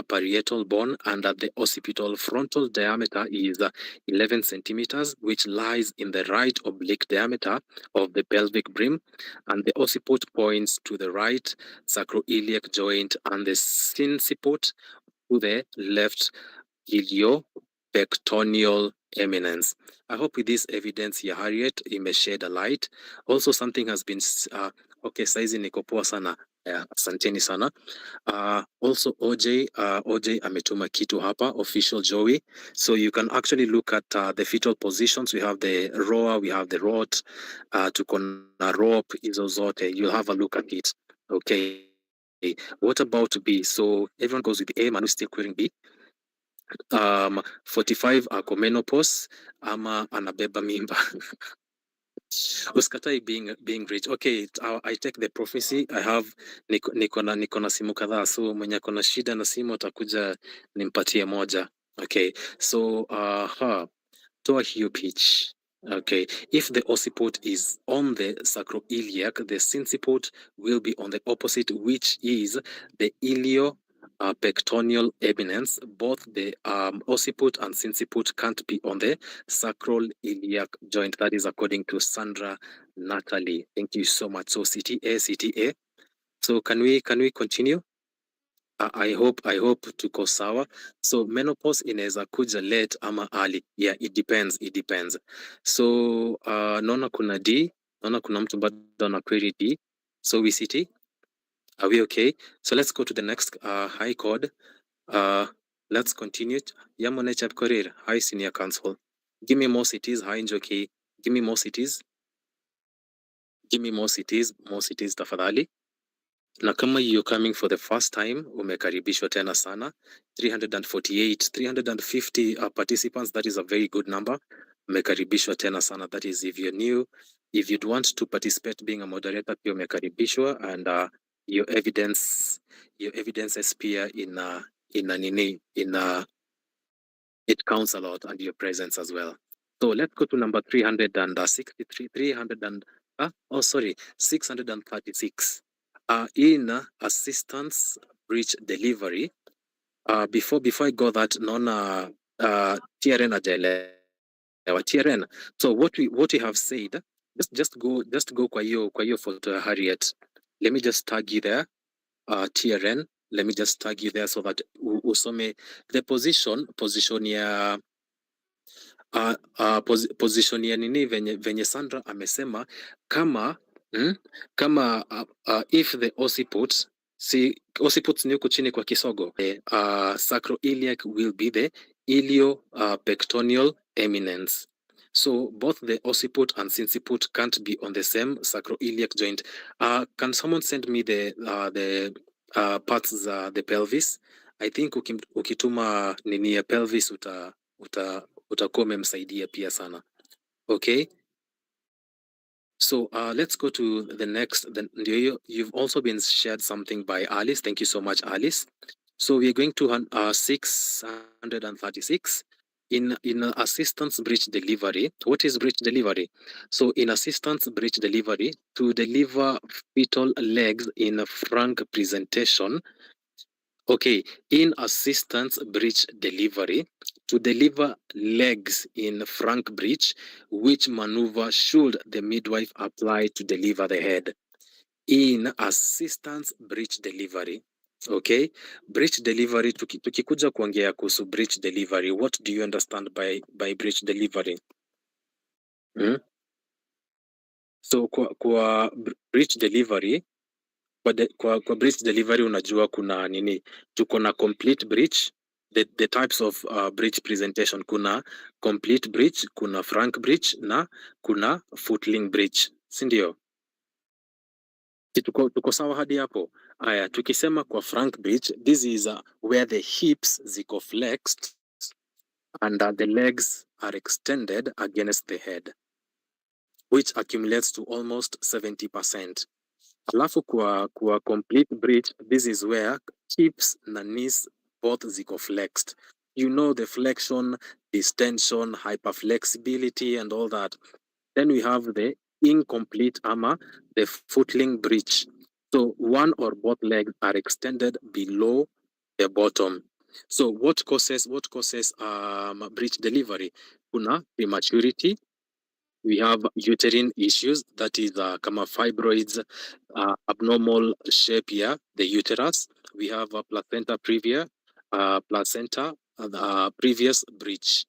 [SPEAKER 2] parietal bone, and the occipital frontal diameter is 11 centimeters, which lies in the right oblique diameter of the pelvic brim, and the occiput points to the right sacroiliac joint, and the sinciput to the left iliopectoneal eminence. I hope with this evidence ya Harriet imeshed a light. Also something has been okay, saizi niko poa sana. Asanteni sana. Also OJ ametuma kitu hapa, official Joey. So you can actually look at the fetal positions. We have the rower, we have the rot, tuko na rope, hizo zote. You'll have a look at it. Okay. What about B? So everyone goes with A, Manu still querying B. 45 ako menopause ama anabeba mimba. Uskatai being rich. Okay, I take the prophecy. I have niko na simu kadhaa, so mwenye ako na shida na simu atakuja nimpatie moja. Okay, so toa hiyo pitch. Okay, if the occiput is on the sacroiliac, the sinciput will be on the opposite, which is the ilio pectoneal eminence. Both the occiput and sinciput can't be on the sacral iliac joint. That is according to Sandra Natalie. Thank you so much. So CTA, CTA. So can we continue? I hope tuko sawa. So menopause inaweza kuja late ama early. Yeah, it depends. So naona kuna D, naona kuna mtu bado ana query D. So we CT, are we okay? So let's go to the next high code. Let's continue. Yamone Chapkorir, high senior council. Give me more cities, high Njoki. Give me more cities. Give me more cities tafadhali. Na kama you're coming for the first time, umekaribishwa tena sana. 348, 350 participants, that is a very good number. Umekaribishwa tena sana, that is if you're new. If you'd want to participate being a moderator, pia umekaribishwa, and your evidences pia it counts a lot, and your presence as well. So let's go to number 363, 636. In assistance breach delivery. Before I go that, naona TRN hajaelewa. TRN. So what we have said, just go kwa hiyo photo ya Harriet. Let me just tag you there. TRN. Let me just tag you there so that usome the position ya position ya nini venye Sandra amesema kama if the occiput, si occiput ni huku chini kwa kisogo, sacroiliac will be the ilio pectoneal eminence. So both the occiput and sinciput can't be on the same sacroiliac joint. Can someone send me the parts za the pelvis? I think ukituma nini ya pelvis utakuwa umemsaidia pia sana. Okay, so let's go to the next. You've also been shared something by Alice. Thank you so much, Alice. So we are going to 636 in assistance breech delivery. What is breech delivery? So in assistance breech delivery, to deliver fetal legs in a frank presentation. Okay, in assistance breech delivery, to deliver legs in frank breech, which maneuver should the midwife apply to deliver the head? In assistance breech delivery. Okay, breech delivery, tukikuja kuongea kuhusu breech delivery, what do you understand by breech delivery? So kwa breech delivery, kwa breech delivery unajua kuna nini, tuko na complete breech, the types of breech presentation, kuna complete breech, kuna frank breech na kuna footling breech, si ndio? Tuko sawa hadi hapo? Aya, tukisema kwa frank breech, this is where the hips ziko flexed and the legs are extended against the head, which accumulates to almost 70%. Alafu kwa complete breech, this is where hips na knees both ziko flexed. You know, the flexion, distension, hyperflexibility and all that. Then we have the incomplete ama, the footling breech. So one or both legs are extended below the bottom. So what causes breech delivery? Kuna prematurity, we have uterine issues, that is kama fibroids, abnormal shape here, the uterus. We have placenta previa, placenta previous breech.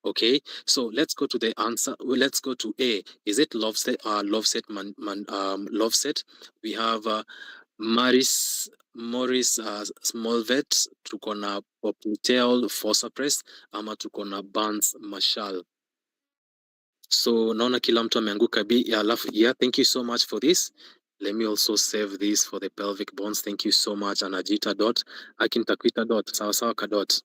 [SPEAKER 2] Okay, so let's go to the answer. Let's go to A. Is it Lovset? Lovset. We have Morris Smallvet. Tuko na popliteal fossa press ama tuko na Burns Marshall. So naona kila mtu ameanguka B. Alafu yeah, thank you so much for this. Let me also save this for the pelvic bones. Thank you so much. Anajita dot akintakwita dot sawa sawa ka dot.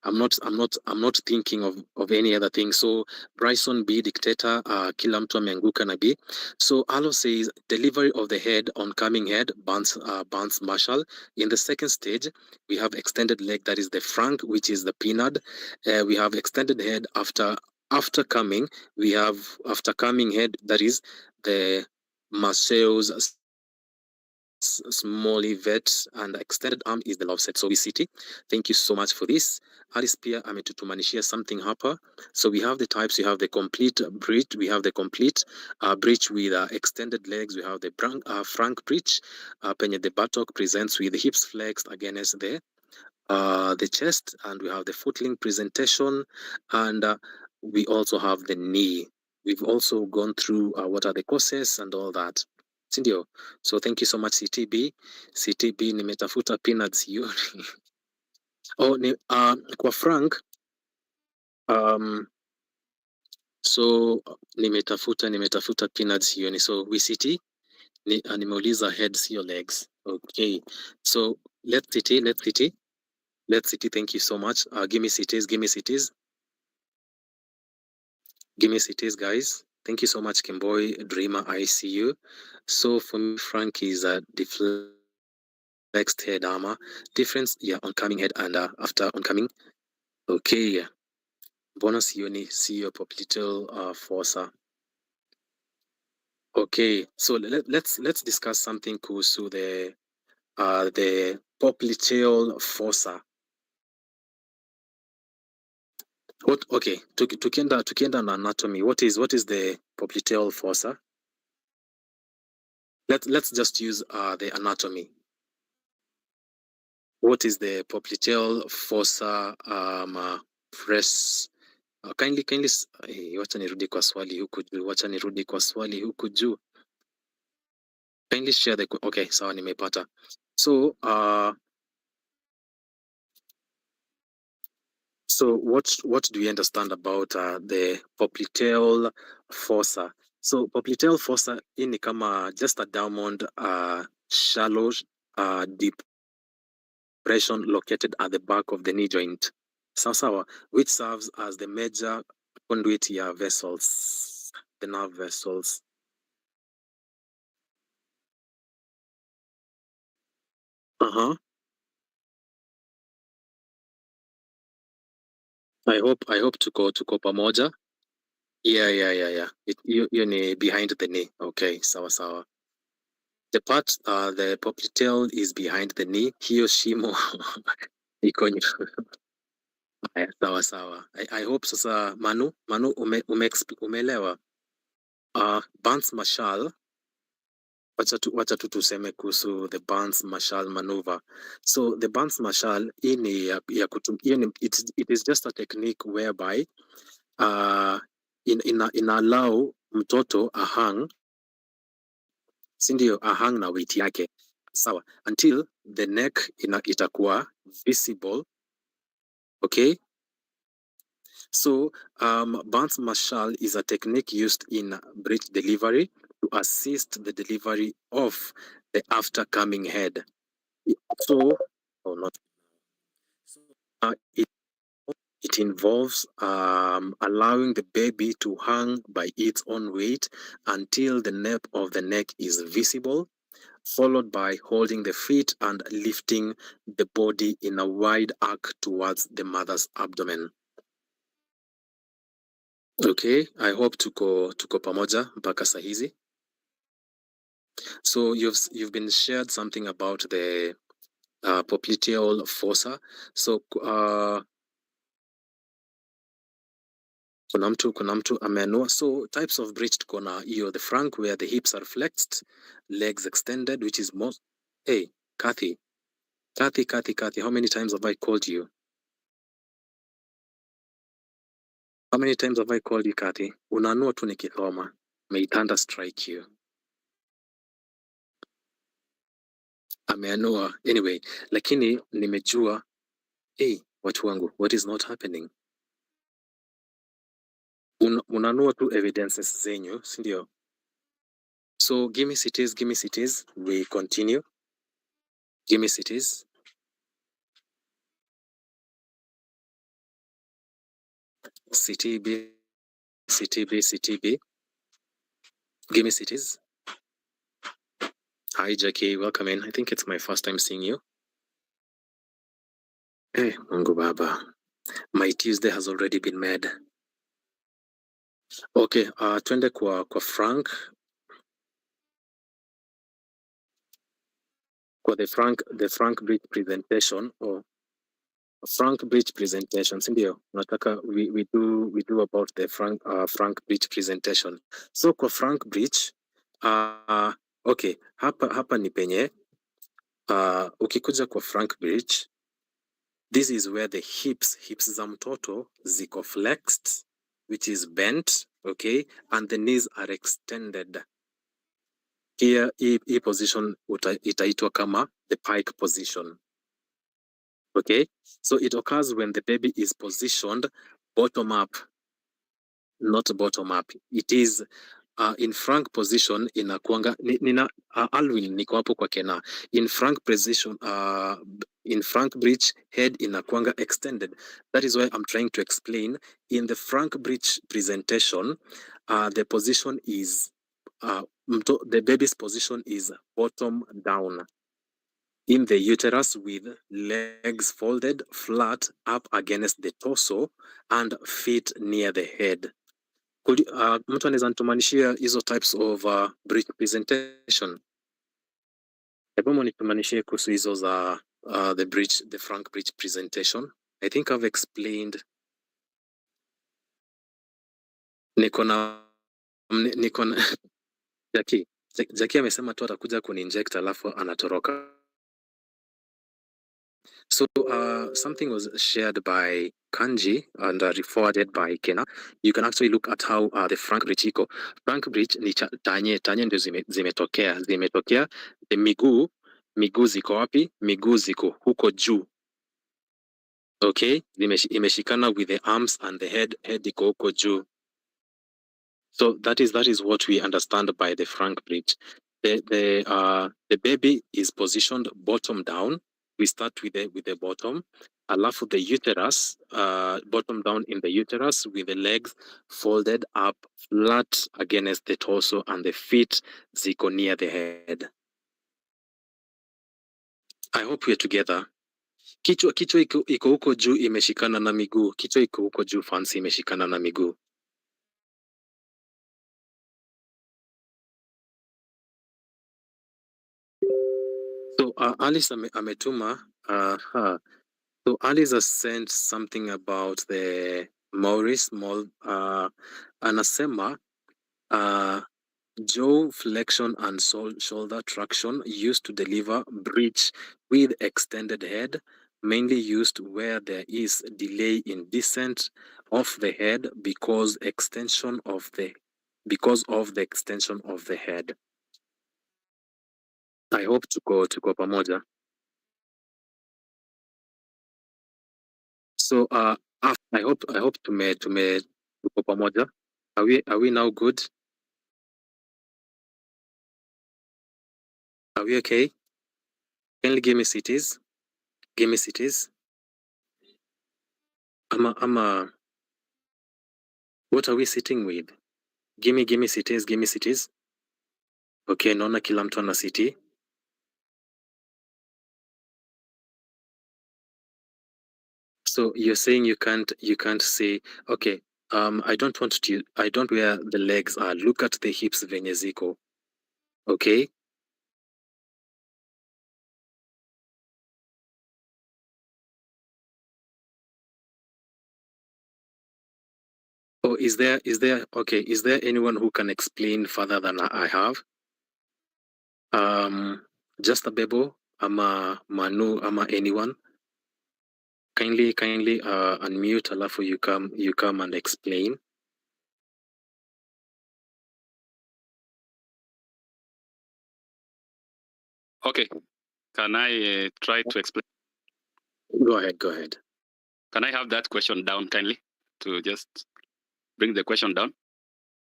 [SPEAKER 2] I'm not thinking of any other thing. So Bryson B, dictator, kila mtu ameanguka na B. So Alo says delivery of the head, oncoming head, Burns Marshall. In the second stage, we have extended leg, that is the frank, which is the pinard. We have extended head after after coming, we have after coming head, that is the Marseille's small vet and extended arm is the love set. So VCT, thank you so much for this. Alice pia ametutumanishia something hapa. So we have the types, we have the complete bridge, we have the complete bridge with extended legs, we have the frank bridge, penye the buttock presents with the hips flexed against the chest, and we have the footling presentation, and we also have the knee. We've also gone through what are the causes and all that, sindio? So thank you so much CTB. CTB nimetafuta peanuts hiyo. Oh, kwa Frank, so nimetafuta peanuts hiyo ni, so VCT nimeuliza heads your legs. Okay, so let's CT, thank you so much. Give me CTs, guys. Thank you so much, Kimboy, Dreamer, I see you. So for me, Frank is a deflexed head armor. Difference, yeah, oncoming head and after oncoming. Okay, bonus uni, see your popliteal fossa. Okay, so let's discuss something cool. So the popliteal fossa. What? Okay, tukienda na anatomy. What is the popliteal fossa? Let's just use the anatomy. What is the popliteal fossa press? Kindly wacha nirudi kwa swali huku juu. Kindly share the, okay, sawa, nimepata. So what do you understand about the popliteal fossa? So popliteal fossa hii ni kama just a diamond shallow depression located at the back of the knee joint. Sawa, which serves as the major conduit ya vessels, the nerve vessels. I hope tuko pamoja. Yeah. You ni behind the knee. Okay, sawa. The part the popliteal is behind the knee. Hiyo shimo iko sawa. I hope sasa Manu umeelewa. Burns Marshall, wacha tu tuseme kuhusu the Burns Marshall maneuver. So the Burns Marshall hii ni it is just a technique whereby in allow mtoto ahang, sindio, ahang na weight yake, sawa, until the neck itakuwa visible. Okay, so Burns Marshall is a technique used in breech delivery to assist the delivery of the aftercoming head. So it involves allowing the baby to hang by its own weight until the nape of the neck is visible, followed by holding the feet and lifting the body in a wide arc towards the mother's abdomen. Okay, I hope tuko pamoja mpaka saa hizi. So you've been shared something about the popliteal fossa. So kuna mtu amenua. So types of breech tuko na hiyo, the frank where the hips are flexed, legs extended, which is most. Hey, Kathy, how many times have I called you? How many times have I called you, Kathy? Unanua tu nikisoma. May thunder strike you. Ameanua. Anyway, lakini nimejua, hey, watu wangu, what is not happening? Unanua tu evidences zenyu, sindio? So give me cities. We continue. Give me cities. CTB. Give me cities. Hi, Jackie. Welcome in. I think it's my first time seeing you. Hey, Mungu Baba. My Tuesday has already been made. Okay, twende kwa Frank. Kwa the Frank bridge presentation or Frank bridge presentation, si ndio? Nataka we do about the Frank bridge presentation. So kwa Frank bridge okay, hapa ni penye ukikuja kwa Frank bridge, this is where the hips za mtoto ziko flexed, which is bent, okay, and the knees are extended. Here hii position itaitwa kama the pike position. Okay, so it occurs when the baby is positioned bottom up, not bottom up. It is in frank position inakuanga nina Alwin niko hapo kwa Kena. In frank position in frank bridge head inakuanga extended. That is why I'm trying to explain. In the frank bridge presentation, the position is the baby's position is bottom down in the uterus with legs folded flat up against the torso and feet near the head. Mtu anaweza nitumanishia hizo types of bridge presentation? Hebu nitumanishie kuhusu hizo za the frank bridge presentation. I think I've explained. Niko na Jackie amesema tu atakuja kuninject alafu anatoroka. So something was shared by Kanji and forwarded by Kena. You can actually look at how the Frank Bridge iko. Frank Bridge ni tanye ndio zimetokea. The miguu ziko wapi? Miguu ziko huko juu. Okay, imeshikana with the arms and the head iko huko juu. So that is what we understand by the Frank Bridge. The baby is positioned bottom down. We start with the bottom. Alafu the uterus, bottom down in the uterus with the legs folded up flat against the torso and the feet ziko near the head. I hope we're together. Kichwa iko huko juu imeshikana na miguu. Kichwa iko huko juu fancy imeshikana na miguu. So Alice ametuma so Alice has sent something about the Maurice anasema jaw flexion and shoulder traction used to deliver bridge with extended head, mainly used where there is delay in descent of the head because of the extension of the head. I hope tuko pamoja. So I hope tuko pamoja. Are we now good? Are we okay? Can you give me cities? Give me cities. Ama what are we sitting with? Give me cities, give me cities. Okay, naona kila mtu ana city. So you're saying you can't say, okay, I don't where the legs are. Look at the hips venye ziko. Okay? Oh, is there anyone who can explain further than I have? Just a Bebo, ama Manu, ama anyone? Kindly unmute alafu you come and explain.
[SPEAKER 3] Okay, can I try to explain?
[SPEAKER 2] Go ahead.
[SPEAKER 3] Can I have that question down kindly to just bring the question down?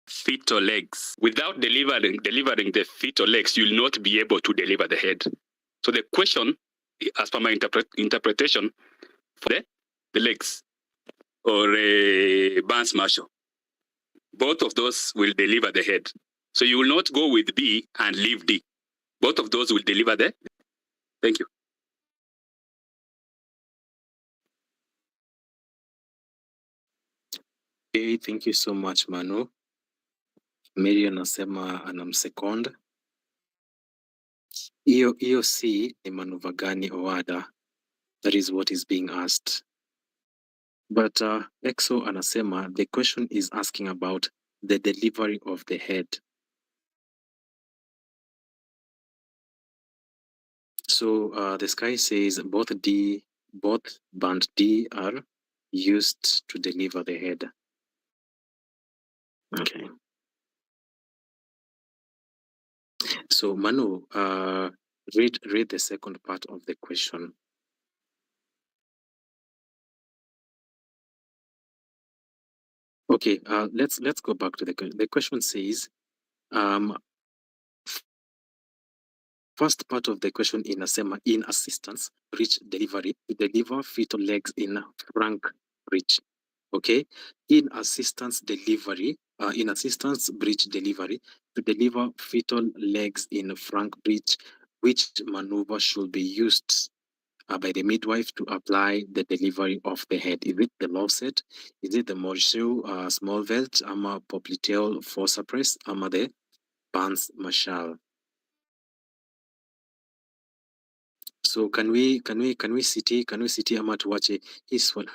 [SPEAKER 3] Feet or legs. Without delivering the feet or legs, you'll not be able to deliver the head. So the question, as per my interpretation, for the legs or a Barnes Marshall, both of those will deliver the head. So you will not go with B and leave D. Both of those will deliver the. Thank you.
[SPEAKER 2] Okay, thank you so much Manu. Mary anasema anamsecond. Hiyo C ni manuva gani Owada? That is what is being asked. But Exo anasema the question is asking about the delivery of the head. So the sky says both band D are used to deliver the head. Okay. So Manu, read the second part of the question. Okay, let's go back to the question says, first part of the question inasema in assistance bridge delivery to deliver fetal legs in frank bridge. Okay, in assistance bridge delivery to deliver fetal legs in frank bridge, which maneuver should be used by the midwife to apply the delivery of the head? Is it the love set? Is it the Morceau small velt, ama popliteal fossa press, ama the Pans Marshall? So can we city ama tuwache his one?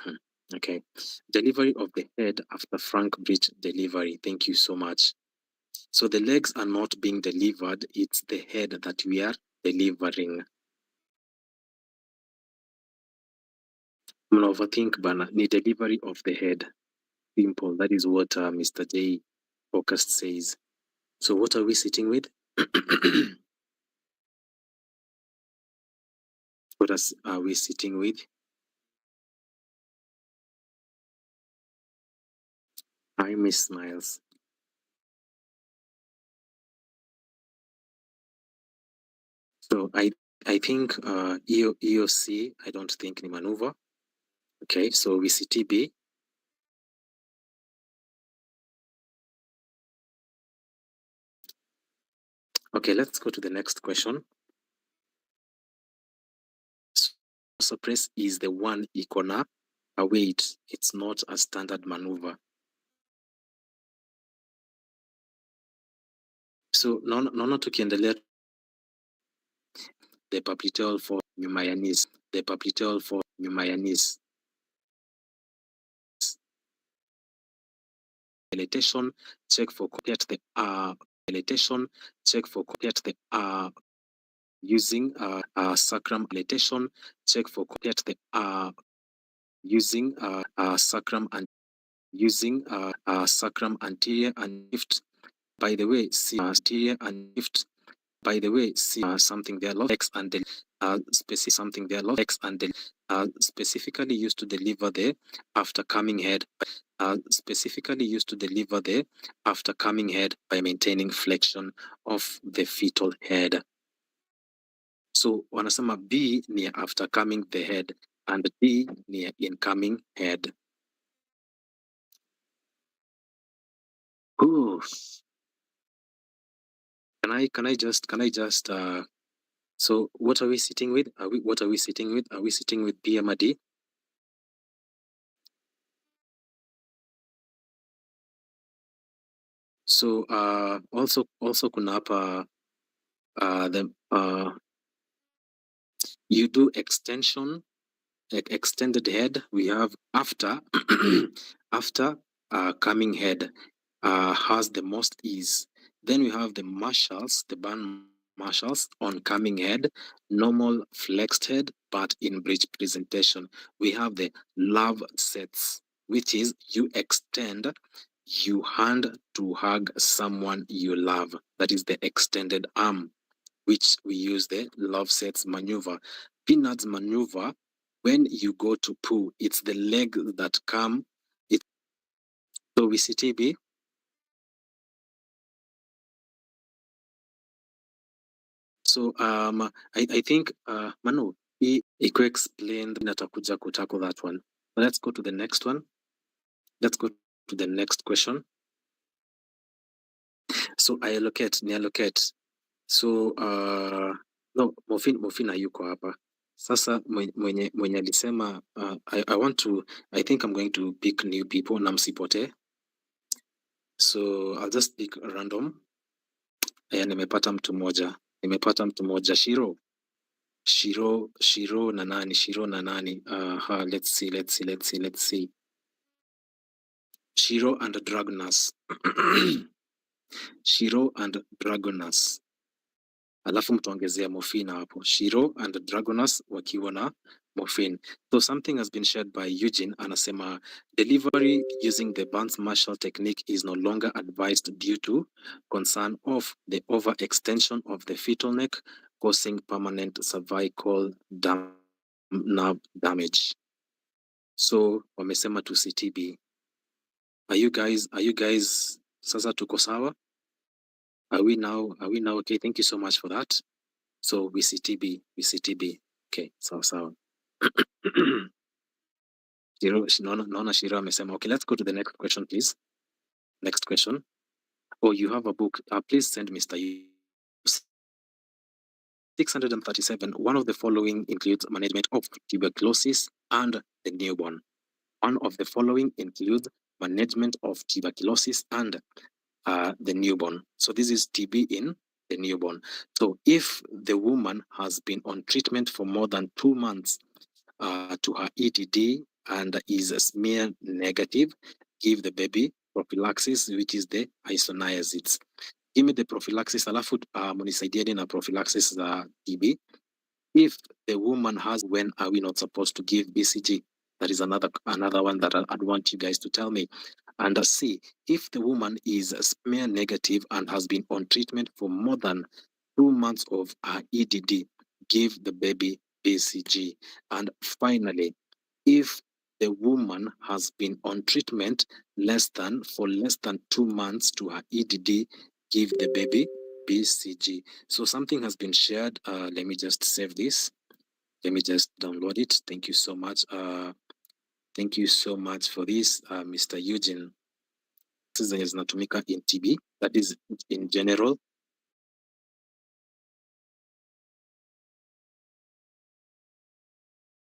[SPEAKER 2] Okay. Delivery of the head after frank bridge delivery. Thank you so much. So the legs are not being delivered, it's the head that we are delivering. Mna overthink bana, ni delivery of the head. Simple. That is what Mr. J Focused says. So what are we sitting with? What are we sitting with? I miss Smiles. So I think EOC, I don't think ni maneuver. Okay, so we see TB. Okay, let's go to the next question. Suppress is the one icona. Wait, it's not a standard maneuver. So naona tukiendelea the popliteal for nyuma ya knees, the popliteal for nyuma ya knees. Dilatation, check for compared the dilatation, check for compared the using sacrum dilatation, check for compared the using sacrum and using sacrum anterior and lift. By the way, see anterior and lift. By the way, see something there, X and the specific something there, X and the specifically used to deliver the after coming head. Specifically used to deliver the after coming head by maintaining flexion of the fetal head. So wanasema B ni after coming the head and D ni incoming head. Ooh. Can I just so what are we sitting with? What are we sitting with? Are we sitting with B ama D? So also kuna hapa you do extension, extended head. We have after after coming head has the most ease. Then we have the marshals, the band marshals on coming head, normal flexed head, but in bridge presentation. We have the love sets, which is you extend, you hand to hug someone you love. That is the extended arm, which we use the love sets maneuver. Peanuts maneuver, when you go to poo, it's the leg that come. So we see TB. So I think Manu, iko explained natakuja kutackle that one. Let's go to the next one. Let's go to the next question. So I allocate. So no, Mofina yuko hapa. Sasa mwenye alisema I want to, I think I'm going to pick new people na msipote. So I'll just pick random. Nimepata mtu mmoja. Shiro na nani. Let's see. Shiro and Dragonus. Shiro and Dragonus. Alafu mtuongezea morphine hapo. Shiro and Dragonus wakiwa na morphine. So something has been shared by Eugene, anasema delivery using the Burns Marshall technique is no longer advised due to concern of the overextension of the fetal neck causing permanent cervical nerve damage. So wamesema to CTB. Are you guys sasa tuko sawa? Are we now okay? Thank you so much for that. So we CTB. Okay, sawa. Naona Shiro amesema. Okay, let's go to the next question, please. Next question. Oh, you have a book. Please send Mr. 637. One of the following includes management of tuberculosis and the newborn. One of the following includes management of tuberculosis and the newborn. So this is TB in the newborn. So if the woman has been on treatment for more than 2 months to her EDD and is smear negative, give the baby prophylaxis, which is the isoniazids. Give me the prophylaxis, alafu munisaidieni na prophylaxis za TB. If the woman has, when are we not supposed to give BCG? That is another one that I'd want you guys to tell me. And C, if the woman is smear negative and has been on treatment for more than 2 months of her EDD, give the baby BCG. And finally, if the woman has been on treatment for less than 2 months to her EDD, give the baby BCG. So something has been shared. Let me just save this. Let me just download it. Thank you so much. Thank you so much for this, Mr. Eugene. Zenye zinatumika in TB, that is in general.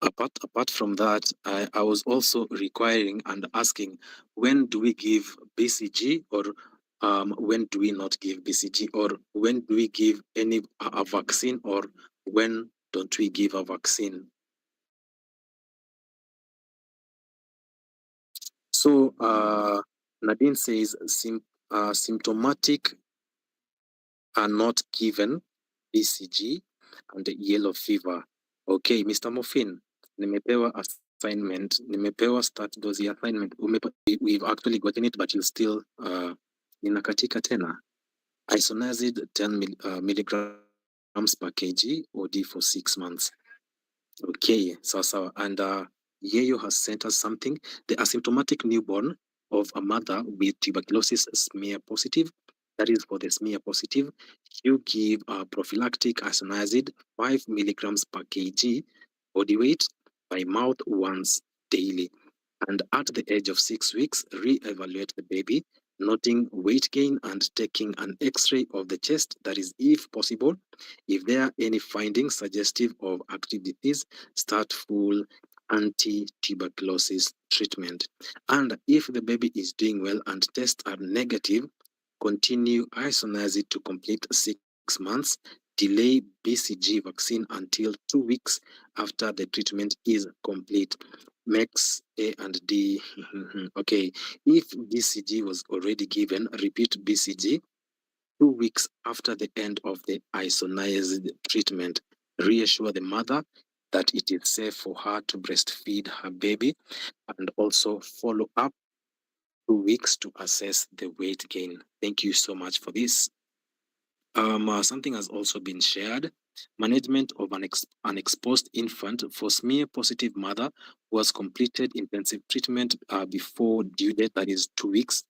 [SPEAKER 2] Apart from that, I was also requiring and asking, when do we give BCG, or when do we not give BCG, or when do we give a vaccine, or when don't we give a vaccine? So Nadine says symptomatic are not given BCG and yellow fever. Okay, Mr. Muffin, nimepewa assignment, nimepewa start dose assignment. We've actually gotten it, but you still ninakatika tena. Isoniazid 10 milligrams per kg OD for 6 months. Okay, sawa. And Yeyo has sent us something. The asymptomatic newborn of a mother with tuberculosis smear positive, that is for the smear positive, you give prophylactic isoniazid 5 milligrams per kg body weight by mouth once daily. And at the age of 6 weeks, re-evaluate the baby, noting weight gain and taking an x-ray of the chest, that is if possible. If there are any findings suggestive of active disease, start full anti-tuberculosis treatment. And if the baby is doing well and tests are negative, continue isoniazid to complete 6 months. Delay BCG vaccine until 2 weeks after the treatment is complete. Max A and D. Okay, if BCG was already given, repeat BCG 2 weeks after the end of the isoniazid treatment. Reassure the mother that it is safe for her to breastfeed her baby, and also follow up 2 weeks to assess the weight gain. Thank you so much for this. Something has also been shared. Management of an exposed infant for smear positive mother who has completed intensive treatment before due date, that is 2 weeks.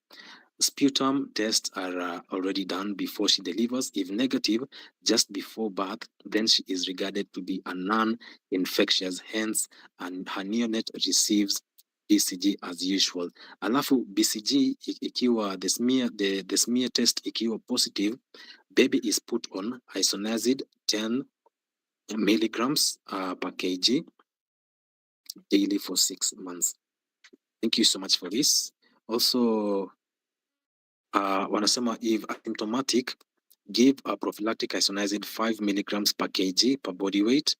[SPEAKER 2] Sputum tests are already done before she delivers. If negative, just before birth, then she is regarded to be a non-infectious, hence, and her neonate receives BCG as usual. Alafu BCG ikiwa the smear test ikiwa positive, baby is put on isoniazid 10 milligrams per kg daily for 6 months. Thank you so much for this. Also, wanasema if asymptomatic, give a prophylactic isoniazid 5 milligrams per kg per body weight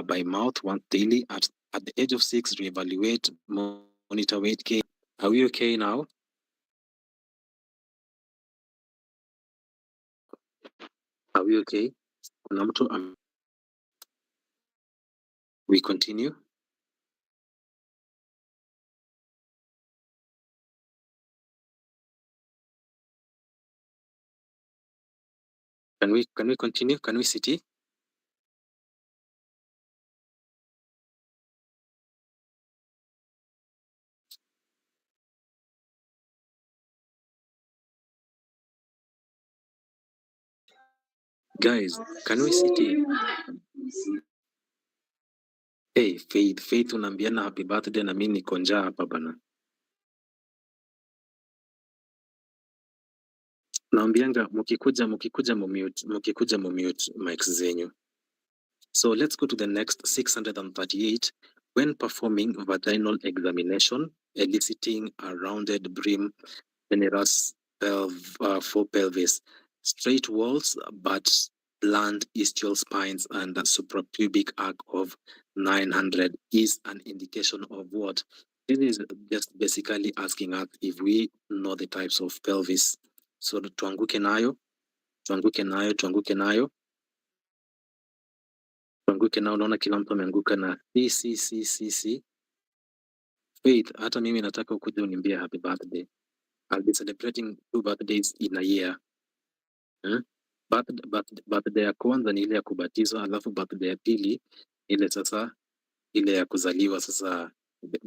[SPEAKER 2] by mouth once daily. At the age of 6, reevaluate, monitor weight gain. Are we okay now? Are we okay? Kuna mtu we continue. Can we continue? Can we sit? Guys, can we sit? Hey, Faith unaambiana happy birthday na mimi niko njaa hapa bana. Naambianga mkikuja mumute mics zenyu. So let's go to the next 638. When performing vaginal examination, eliciting a rounded brim, generous full pelvis, straight walls, but blunt ischial spines and a suprapubic arc of 900 is an indication of what? It is just basically asking us if we know the types of pelvis. So tuanguke nayo. Tuanguke nao, unaona kila mtu ameanguka na C. Faith, hata mimi nataka ukuje uniambie happy birthday. I'll be celebrating 2 birthdays in a year. Birthday ya kwanza ni ile ya kubatizwa, alafu birthday ya pili ile sasa ile ya kuzaliwa sasa,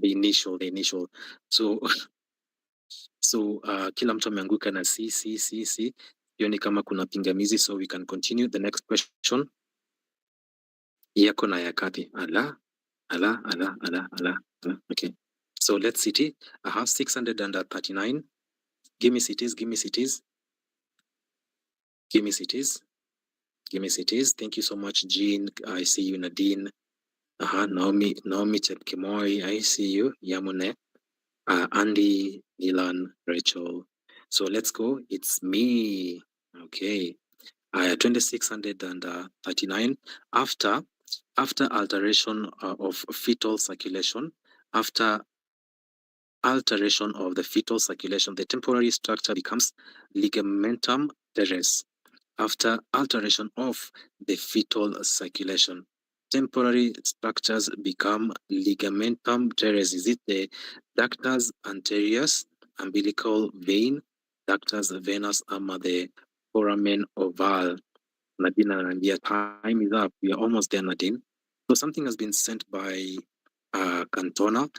[SPEAKER 2] the initial. So kila mtu ameanguka na C. Hiyo ni kama kuna pingamizi, so we can continue the next question. Yako na yakati. Ala. Okay. So let's see. I have 639. Give me cities. Thank you so much, Jean. I see you, Nadine. Naomi Chepkemoi. I see you. Yamune. Andy, Nilan, Rachel. So let's go. It's me. Okay. 2639. After alteration of fetal circulation, the temporary structure becomes ligamentum teres. After alteration of the fetal circulation, temporary structures become ligamentum teres. Is it the ductus anterius, umbilical vein, ductus venous, ama the foramen ovale? Nadine ananiambia time is up. We are almost there, Nadine. So something has been sent by Cantona.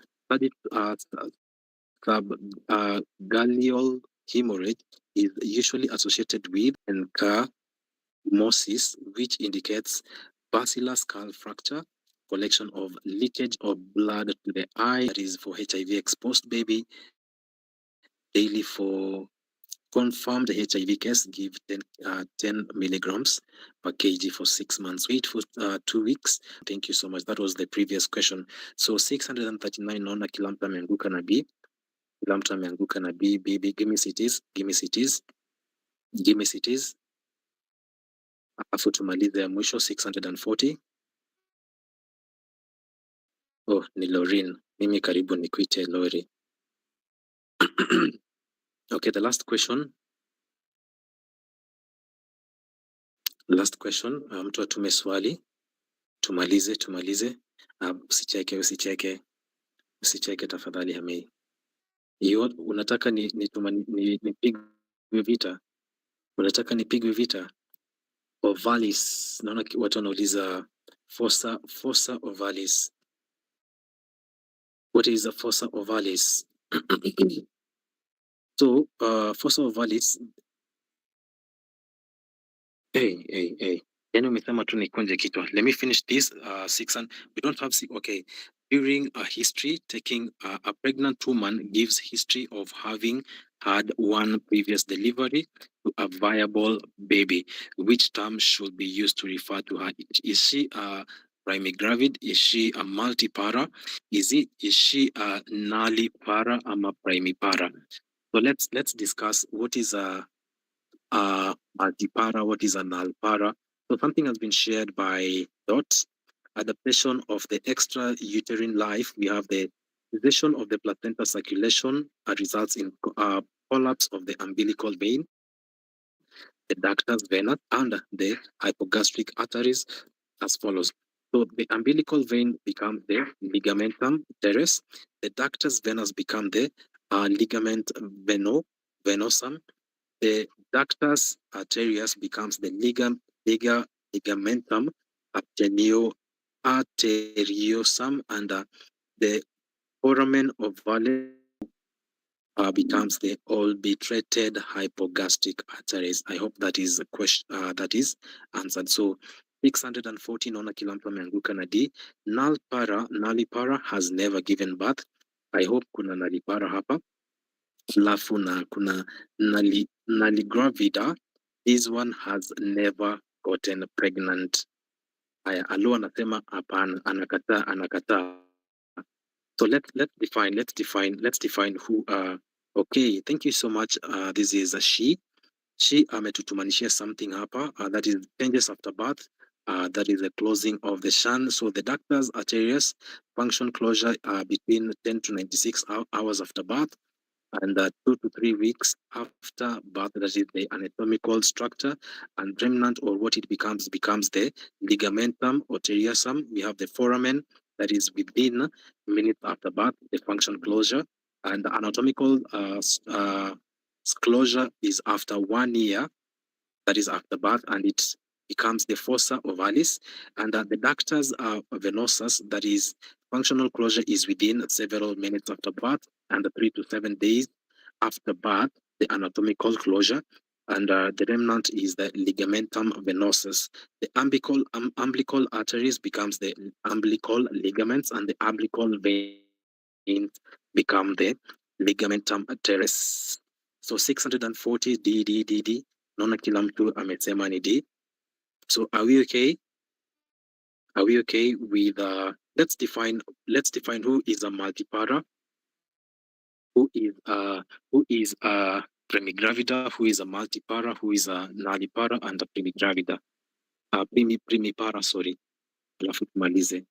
[SPEAKER 2] Galeal hemorrhage is usually associated with encarmosis, which indicates basilar skull fracture, collection of leakage of blood to the eye. That is for HIV exposed baby. Daily for confirmed HIV case, give 10 milligrams per kg for 6 months. Wait for 2 weeks. Thank you so much. That was the previous question. So 639, naona kila mtu ameanguka na B. Kila mtu ameanguka na B. Give me cities. Alafu tumalize ya mwisho 640. Oh, ni Lorin. Mimi karibu nikuite Lori. Okay, the last question. Mtu atume swali. Tumalize. Usicheke tafadhali Hamei. Unataka nipigwe vita? Unataka nipigwe vita? Ovalis. Naona watu wanauliza fossa ovalis. What is a fossa ovalis? So, fossa ovalis. Hey. Yani umesema tu nikunje kichwa. Let me finish this. 600. We don't have okay. During a history, taking a pregnant woman gives history of having had one previous delivery to a viable baby. Which term should be used to refer to her? Is she a primigravid? Is she a multipara? Is she a nullipara? I'm a primipara. So let's discuss what is a multipara, what is an alpara. So something has been shared by Dot. Adaptation of the extra uterine life. We have the cessation of the placenta circulation results in collapse of the umbilical vein, the ductus venous, and the hypogastric arteries as follows. So the umbilical vein becomes the ligamentum teres. The ductus venous become the ligament venosum. The ductus arterius becomes the ligamentum arteriosum, and the foramen ovale becomes the obliterated hypogastric arteries. I hope that is a question that is answered. So 640 Nona Kilampa ameanguka na D. Nalipara has never given birth. I hope kuna nalipara hapa. Alafu na kuna naligravida. This one has never gotten pregnant. Aya, Alo anasema hapana, anakataa. So let's define who okay, thank you so much. This is a she. She ametutumanishia something hapa that is changes after birth. That is the closing of the shunt. So the ductus arterius function closure between 10 to 96 hours after birth, and 2 to 3 weeks after birth. That is the anatomical structure, and remnant, or what it becomes the ligamentum arteriosum. We have the foramen that is within minutes after birth, the function closure, and the anatomical closure is after 1 year, that is after birth, and it becomes the fossa ovalis, and the ductus venosus, that is functional closure, is within several minutes after birth, and 3 to 7 days after birth, the anatomical closure, and the remnant is the ligamentum venosus. The umbilical arteries becomes the umbilical ligaments, and the umbilical veins become the ligamentum teres. So 640 D. Naona kila mtu amesema ni D. So are we okay? Are we okay with let's define who is a multipara, who is a primigravida, who is a multipara, who is a nulipara, and a primigravida. Primipara, sorry. Alafu tumalize.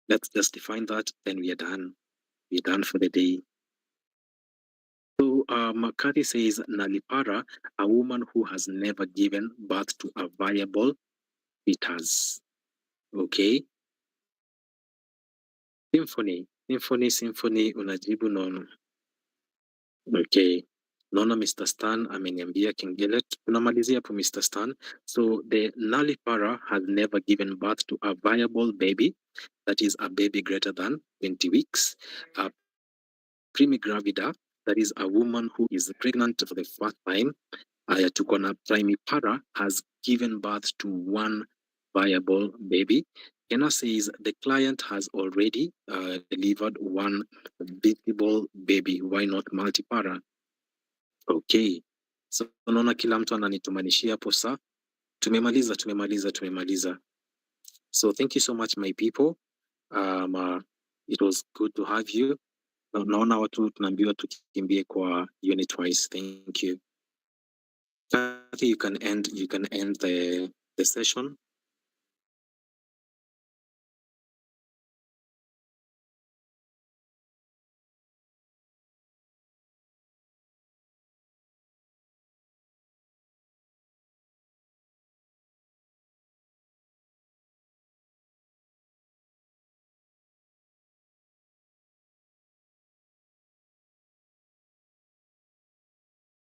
[SPEAKER 2] Let's just define that, then we are done. We're done for the day. So McCarthy says nulipara, a woman who has never given birth to a viable fetus. Okay. Symphony, unajibu nono. Okay. Naona Mr. Stan ameniambia kengele. Tunamalizia hapo Mr. Stan. So the nullipara has never given birth to a viable baby, that is a baby greater than 20 weeks. Primigravida, that is a woman who is pregnant for the first time. Tuko na primipara has given birth to one viable baby. Kenna says the client has already delivered one visible baby. Why not multipara? Okay. So unaona kila mtu ananitumanishia hapo saa. Tumemaliza. So thank you so much my people. It was good to have you. Naona watu tunaambiwa tukimbie kwa unit wise. Thank you. Kathy, you can end the session.